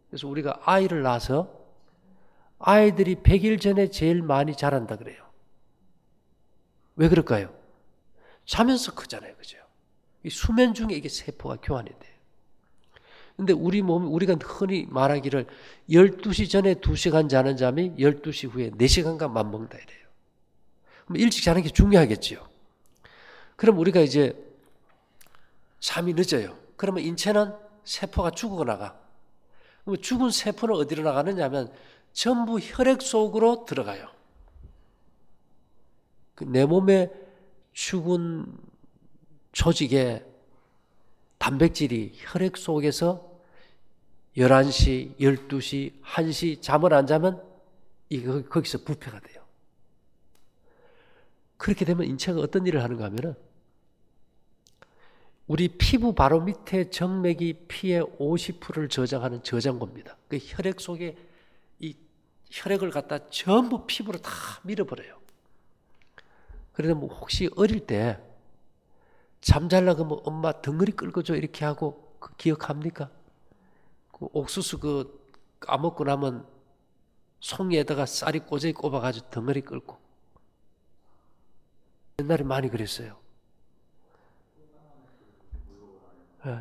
그래서 우리가 아이를 낳아서 아이들이 100일 전에 제일 많이 자란다 그래요. 왜 그럴까요? 자면서 크잖아요. 그죠? 이 수면 중에 이게 세포가 교환이 돼요. 근데 우리가 흔히 말하기를 12시 전에 2시간 자는 잠이 12시 후에 4시간간 맘먹는다 이래요. 그럼 일찍 자는 게 중요하겠죠. 그럼 우리가 이제 잠이 늦어요. 그러면 인체는 세포가 죽어나가. 그럼 죽은 세포는 어디로 나가느냐 하면 전부 혈액 속으로 들어가요. 내 몸에 죽은 조직에 단백질이 혈액 속에서 11시, 12시, 1시 잠을 안 자면 이거 거기서 부패가 돼요. 그렇게 되면 인체가 어떤 일을 하는가 하면은 우리 피부 바로 밑에 정맥이 피의 50%를 저장하는 저장고입니다. 그 혈액 속에 이 혈액을 갖다 전부 피부로 다 밀어버려요. 그래서 뭐 혹시 어릴 때 잠잘라고 뭐 엄마 덩어리 끌고 줘 이렇게 하고 그 기억합니까? 그 옥수수 까먹고 나면 송이에다가 쌀이 꼬재기 꼽아가지고 덩어리 끌고 옛날에 많이 그랬어요.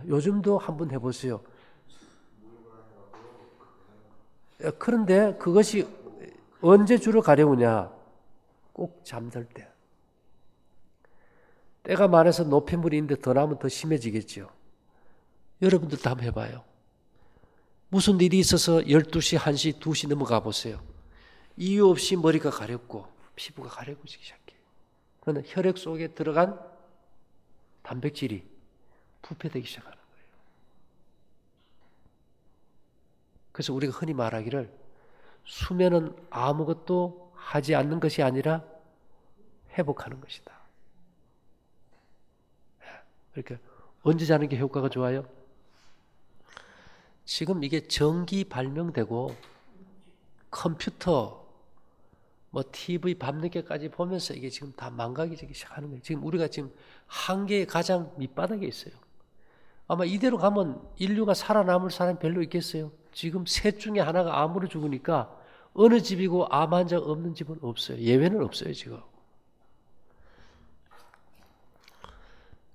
요즘도 한번 해보세요. 그런데 그것이 언제 주로 가려우냐? 꼭 잠들 때. 때가 많아서 노폐물이 있는데 더 나면 더 심해지겠죠. 여러분들도 한번 해봐요. 무슨 일이 있어서 12시, 1시, 2시 넘어가 보세요. 이유 없이 머리가 가렵고 피부가 가려워지기 시작해요. 그러나 혈액 속에 들어간 단백질이 부패되기 시작하는 거예요. 그래서 우리가 흔히 말하기를 수면은 아무것도 하지 않는 것이 아니라 회복하는 것이다. 그러니까 언제 자는 게 효과가 좋아요? 지금 이게 전기 발명되고 컴퓨터, 뭐 TV 밤늦게까지 보면서 이게 지금 다 망가지기 시작하는 거예요. 지금 우리가 지금 한계의 가장 밑바닥에 있어요. 아마 이대로 가면 인류가 살아남을 사람이 별로 있겠어요? 지금 셋 중에 하나가 암으로 죽으니까 어느 집이고 암 환자 없는 집은 없어요. 예외는 없어요, 지금.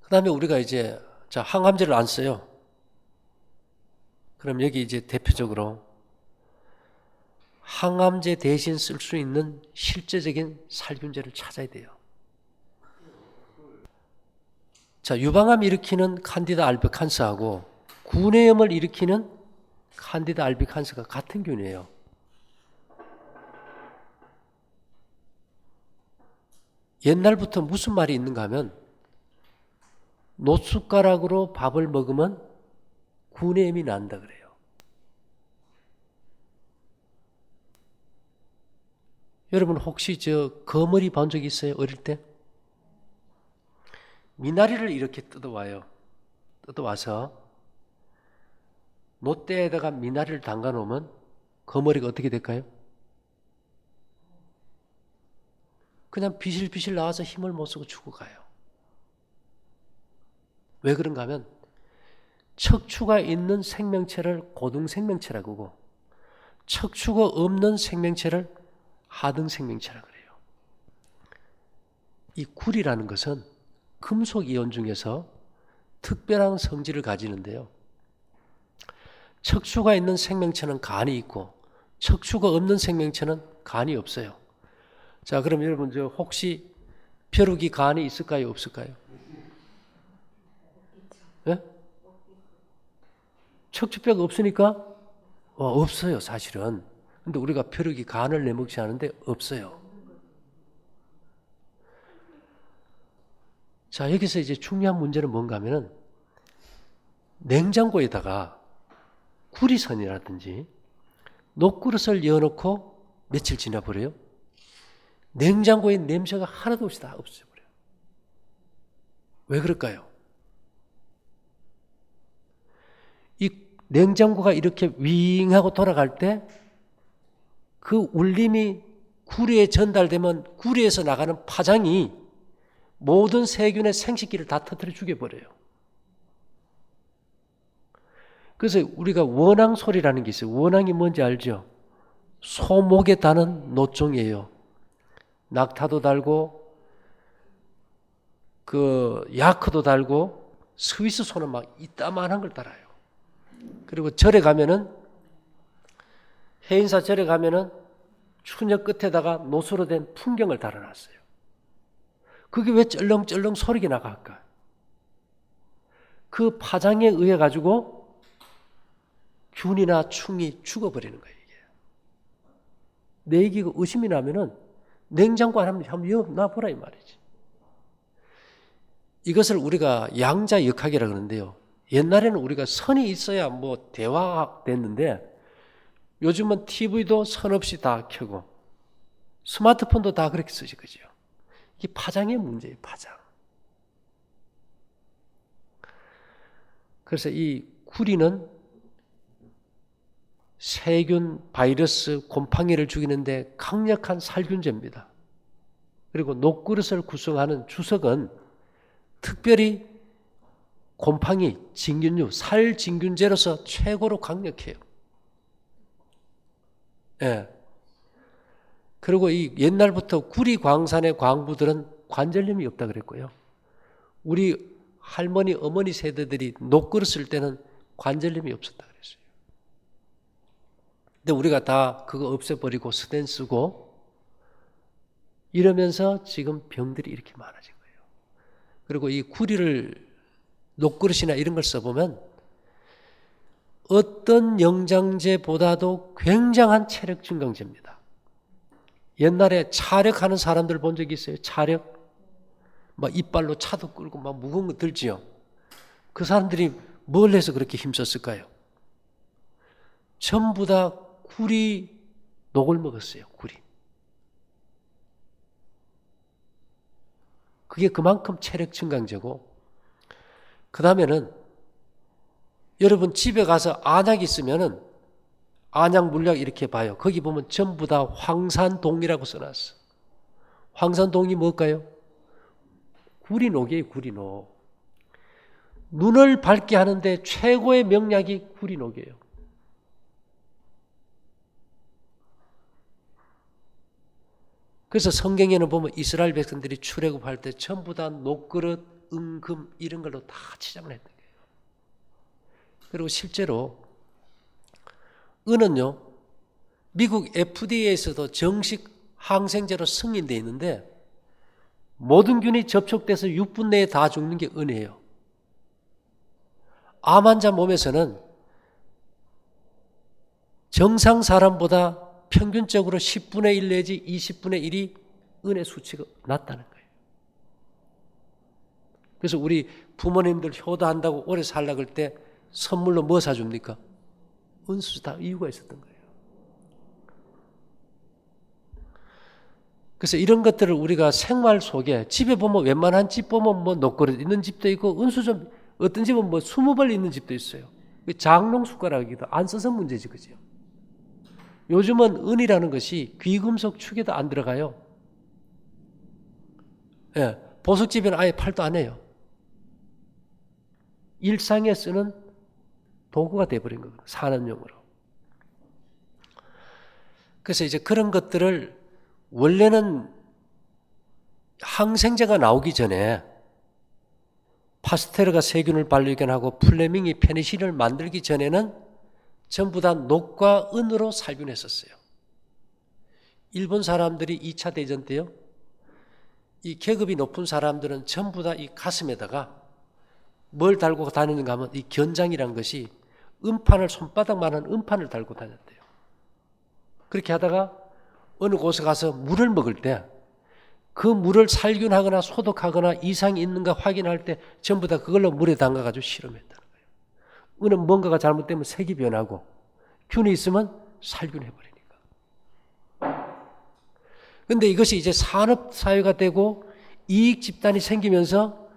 그 다음에 우리가 이제, 자, 항암제를 안 써요. 그럼 여기 이제 대표적으로 항암제 대신 쓸 수 있는 실제적인 살균제를 찾아야 돼요. 자, 유방암 일으키는 칸디다 알비칸스하고 구내염을 일으키는 칸디다 알비칸스가 같은 균이에요. 옛날부터 무슨 말이 있는가 하면 노숟가락으로 밥을 먹으면 구내염이 난다 그래요. 여러분 혹시 저 거머리 본 적 있어요? 어릴 때? 미나리를 이렇게 뜯어와요. 뜯어와서 노대에다가 미나리를 담가 놓으면 거머리가 어떻게 될까요? 그냥 비실비실 나와서 힘을 못 쓰고 죽어가요. 왜 그런가 하면 척추가 있는 생명체를 고등생명체라고 하고 척추가 없는 생명체를 하등생명체라고 그래요. 이 굴이라는 것은 금속 이온 중에서 특별한 성질을 가지는데요. 척추가 있는 생명체는 간이 있고 척추가 없는 생명체는 간이 없어요. 자, 그럼 여러분 저 혹시 벼룩이 간이 있을까요? 없을까요? 네? 척추뼈가 없으니까 없어요, 사실은. 근데 우리가 벼룩이 간을 내먹지 않은데 없어요. 자, 여기서 이제 중요한 문제는 뭔가 하면은 냉장고에다가 구리선이라든지 녹그릇을 여놓고 며칠 지나버려요. 냉장고에 냄새가 하나도 없이 다 없어져버려요. 왜 그럴까요? 이 냉장고가 이렇게 윙하고 돌아갈 때 그 울림이 구리에 전달되면 구리에서 나가는 파장이 모든 세균의 생식기를 다 터뜨려 죽여버려요. 그래서 우리가 원앙 소리라는 게 있어요. 원앙이 뭔지 알죠? 소목에 다는 노종이에요. 낙타도 달고 그 야크도 달고 스위스 소는 막 이따만한 걸 달아요. 그리고 절에 가면은 해인사 절에 가면은 추녀 끝에다가 노수로 된 풍경을 달아놨어요. 그게 왜 쩔렁쩔렁 소리가 나갈까? 그 파장에 의해 가지고 균이나 충이 죽어버리는 거예요. 이게. 내 얘기가 의심이 나면은 냉장고 한번 놔보라 이 말이지. 이것을 우리가 양자역학이라고 하는데요. 옛날에는 우리가 선이 있어야 뭐 대화가 됐는데 요즘은 TV도 선 없이 다 켜고 스마트폰도 다 그렇게 쓰지, 그죠? 이게 파장의 문제예요, 파장. 그래서 이 구리는 세균, 바이러스, 곰팡이를 죽이는데 강력한 살균제입니다. 그리고 녹그릇을 구성하는 주석은 특별히 곰팡이, 진균류, 살진균제로서 최고로 강력해요. 예. 그리고 이 옛날부터 구리 광산의 광부들은 관절염이 없다 그랬고요. 우리 할머니, 어머니 세대들이 녹그릇 쓸 때는 관절염이 없었다 그랬어요. 근데 우리가 다 그거 없애버리고 스텐 쓰고 이러면서 지금 병들이 이렇게 많아진 거예요. 그리고 이 구리를 녹그릇이나 이런 걸 써보면 어떤 영양제보다도 굉장한 체력 증강제입니다. 옛날에 차력하는 사람들 본 적 있어요? 차력? 막 이빨로 차도 끌고 막 무거운 거 들지요. 그 사람들이 뭘 해서 그렇게 힘썼을까요? 전부 다 구리 녹을 먹었어요. 구리. 그게 그만큼 체력 증강제고, 그 다음에는 여러분 집에 가서 안약 있으면은 안약 물약 이렇게 봐요. 거기 보면 전부 다 황산동이라고 써놨어. 황산동이 뭘까요? 구리녹이에요, 구리녹. 눈을 밝게 하는데 최고의 명약이 구리녹이에요. 그래서 성경에는 보면 이스라엘 백성들이 출애굽할 때 전부 다 녹그릇, 은금 이런 걸로 다 치장을 했던 거예요. 그리고 실제로 은은요, 미국 FDA에서도 정식 항생제로 승인되어 있는데 모든 균이 접촉돼서 6분 내에 다 죽는 게 은이에요. 암 환자 몸에서는 정상 사람보다 평균적으로 10분의 1 내지 20분의 1이 은의 수치가 낮다는 거예요. 그래서 우리 부모님들 효도한다고 오래 살라 그럴 때 선물로 뭐 사줍니까? 은수 다 이유가 있었던 거예요. 그래서 이런 것들을 우리가 생활 속에 집에 보면 웬만한 집 보면 뭐 녹그릇 있는 집도 있고 은수 좀 어떤 집은 뭐 20벌 있는 집도 있어요. 장롱 숟가락이기도 안 써서 문제지, 그죠? 요즘은 은이라는 것이 귀금속 축에도 안 들어가요. 예, 보석집에는 아예 팔도 안 해요. 일상에 쓰는 도구가 돼버린 거거든요. 산업용으로. 그래서 이제 그런 것들을 원래는 항생제가 나오기 전에 파스테르가 세균을 발견하고 플레밍이 페니실린을 만들기 전에는 전부 다 녹과 은으로 살균했었어요. 일본 사람들이 2차 대전 때요, 이 계급이 높은 사람들은 전부 다 이 가슴에다가 뭘 달고 다니는가 하면 이 견장이란 것이 은판을, 손바닥만한 은판을 달고 다녔대요. 그렇게 하다가 어느 곳에 가서 물을 먹을 때 그 물을 살균하거나 소독하거나 이상이 있는가 확인할 때 전부 다 그걸로 물에 담가가지고 실험했다는 거예요. 은은 뭔가가 잘못되면 색이 변하고 균이 있으면 살균해버리니까. 그런데 이것이 이제 산업사회가 되고 이익 집단이 생기면서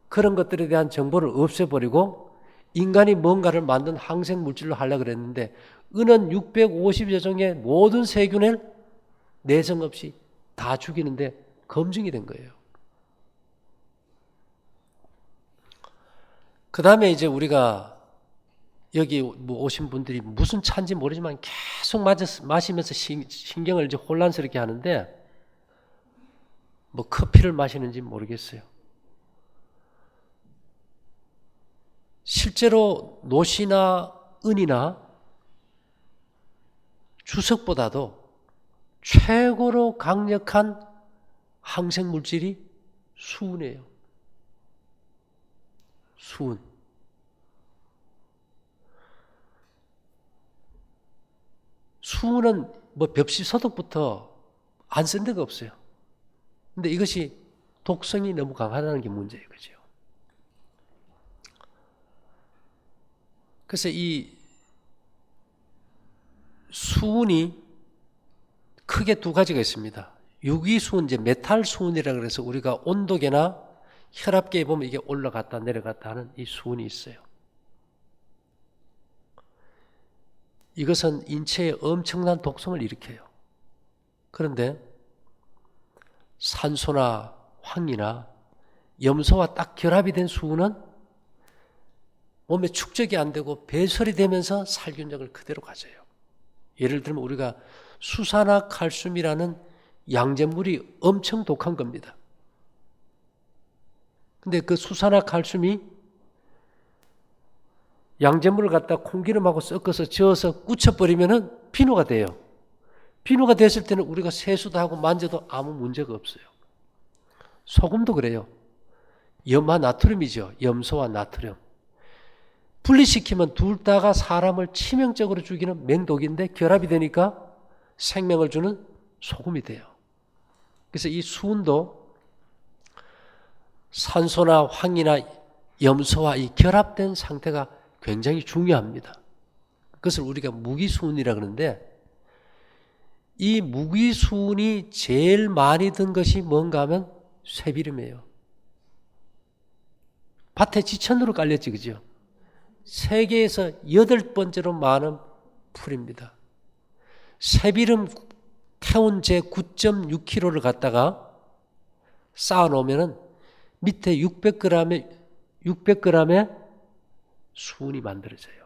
그런 것들에 대한 정보를 없애버리고 인간이 뭔가를 만든 항생물질로 하려고 그랬는데 은은 650여 종의 모든 세균을 내성 없이 다 죽이는데 검증이 된 거예요. 그 다음에 이제 우리가 여기 오신 분들이 무슨 차인지 모르지만 계속 마시면서 신경을 이제 혼란스럽게 하는데 뭐 커피를 마시는지 모르겠어요. 실제로 노시나 은이나 주석보다도 최고로 강력한 항생물질이 수은이에요. 수은. 수은은 뭐 벽시 소독부터 안 쓴 데가 없어요. 근데 이것이 독성이 너무 강하다는 게 문제예요. 그죠? 그래서 이 수은이 크게 두 가지가 있습니다. 유기수은, 이제 메탈 수은이라 그래서 우리가 온도계나 혈압계에 보면 이게 올라갔다 내려갔다 하는 이 수은이 있어요. 이것은 인체에 엄청난 독성을 일으켜요. 그런데 산소나 황이나 염소와 딱 결합이 된 수은은 몸에 축적이 안 되고 배설이 되면서 살균력을 그대로 가져요. 예를 들면 우리가 수산화칼슘이라는 양잿물이 엄청 독한 겁니다. 근데 그 수산화칼슘이 양잿물을 갖다 콩기름하고 섞어서 저어서 묻혀버리면은 비누가 돼요. 비누가 됐을 때는 우리가 세수도 하고 만져도 아무 문제가 없어요. 소금도 그래요. 염화 나트륨이죠. 염소와 나트륨. 분리시키면 둘 다가 사람을 치명적으로 죽이는 맹독인데 결합이 되니까 생명을 주는 소금이 돼요. 그래서 이 수은도 산소나 황이나 염소와 이 결합된 상태가 굉장히 중요합니다. 그것을 우리가 무기수은이라 그러는데 이 무기수은이 제일 많이 든 것이 뭔가 하면 쇠비름이에요. 밭에 지천으로 깔렸지, 그죠? 세계에서 8번째로 많은 풀입니다. 쇠비름 태운 제 9.6kg를 갖다가 쌓아놓으면 밑에 600g의 수은이 만들어져요.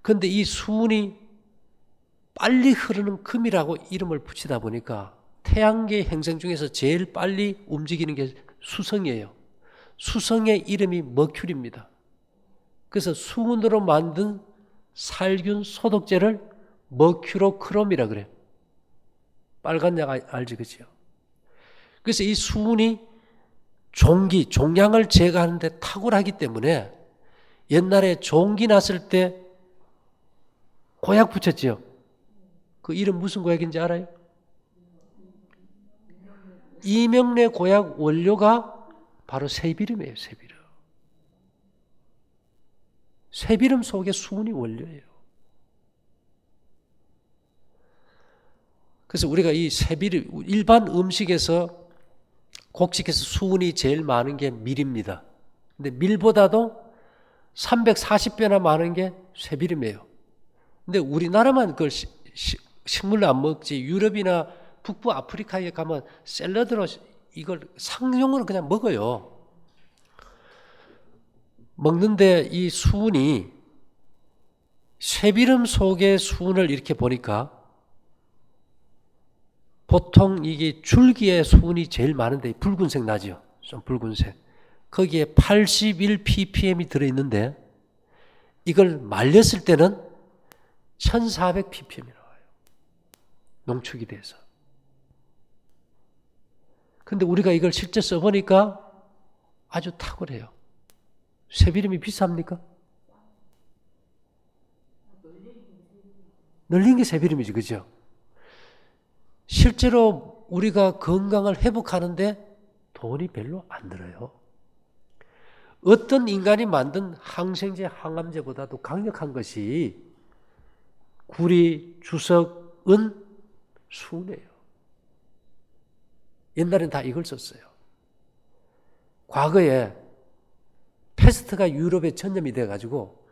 그런데 이 수은이 빨리 흐르는 금이라고 이름을 붙이다 보니까 태양계 행성 중에서 제일 빨리 움직이는 게 수성이에요. 수성의 이름이 머큐리입니다. 그래서 수은으로 만든 살균 소독제를 머큐로크롬이라 그래요. 빨간 약 알지, 그죠? 그래서 이 수은이 종양을 제거하는 데 탁월하기 때문에 옛날에 종기 났을 때 고약 붙였지요. 그 이름 무슨 고약인지 알아요? 이명래 고약 원료가 바로 새비름이에요. 새비름. 새비름 속에 수은이 원료예요. 그래서 우리가 이 새비름, 일반 음식에서 곡식에서 수은이 제일 많은 게 밀입니다. 근데 밀보다도 340배나 많은 게 새비름이에요. 근데 우리나라만 그걸 식물로 안 먹지, 유럽이나 북부 아프리카에 가면 샐러드로 이걸 상용으로 그냥 먹어요. 먹는데 이 수은이 새비름 속의 수은을 이렇게 보니까 보통 이게 줄기에 수은이 제일 많은데 붉은색 나죠. 좀 붉은색. 거기에 81ppm이 들어있는데 이걸 말렸을 때는 1400ppm이 나와요. 농축이 돼서. 근데 우리가 이걸 실제 써보니까 아주 탁월해요. 새비름이 비쌉니까? 널린 게 새비름이지, 그죠? 실제로 우리가 건강을 회복하는데 돈이 별로 안 들어요. 어떤 인간이 만든 항생제, 항암제보다도 강력한 것이 구리, 주석, 은, 수은이에요. 옛날엔 다 이걸 썼어요. 과거에 패스트가 유럽에 전염이 돼가지고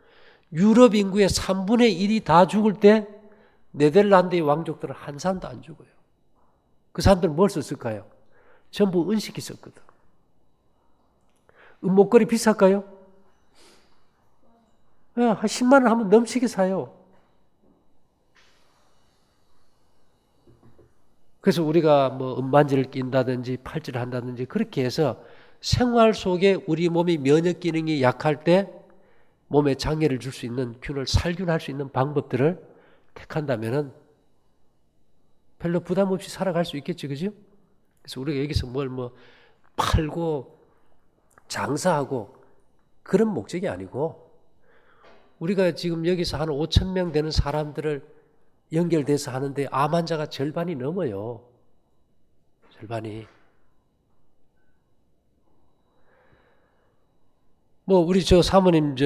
유럽 인구의 3분의 1이 다 죽을 때 네덜란드의 왕족들은 한 사람도 안 죽어요. 그 사람들은 뭘 썼을까요? 전부 은식이 썼거든. 목걸이 비쌀까요? 한 10만 원 하면 넘치게 사요. 그래서 우리가 뭐 은반지를 낀다든지 팔찌를 한다든지 그렇게 해서 생활 속에 우리 몸이 면역 기능이 약할 때 몸에 장애를 줄 수 있는 균을 살균할 수 있는 방법들을 택한다면은 별로 부담 없이 살아갈 수 있겠지, 그죠? 그래서 우리가 여기서 뭘 팔고 장사하고 그런 목적이 아니고 우리가 지금 여기서 한 5천 명 되는 사람들을 연결돼서 하는데 암 환자가 절반이 넘어요. 절반이. 우리 사모님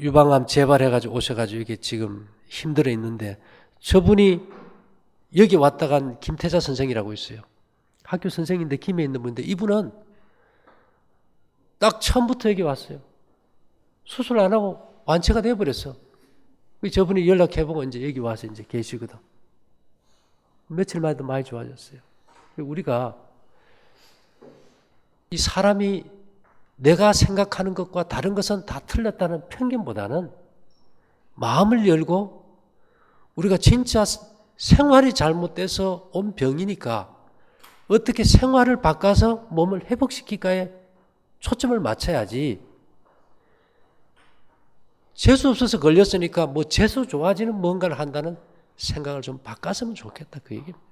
유방암 재발해가지고 오셔가지고 이게 지금 힘들어 있는데 저분이 여기 왔다 간 김태자 선생이라고 있어요. 학교 선생인데 김해 있는 분인데 이분은 딱 처음부터 여기 왔어요. 수술 안 하고 완치가 돼버렸어. 저분이 연락해보고 이제 여기 와서 이제 계시거든. 며칠 만에도 많이 좋아졌어요. 우리가 이 사람이 내가 생각하는 것과 다른 것은 다 틀렸다는 편견보다는 마음을 열고 우리가 진짜 생활이 잘못돼서 온 병이니까 어떻게 생활을 바꿔서 몸을 회복시킬까에 초점을 맞춰야지. 재수 없어서 걸렸으니까 재수 좋아지는 뭔가를 한다는 생각을 좀 바꿨으면 좋겠다, 그 얘기입니다.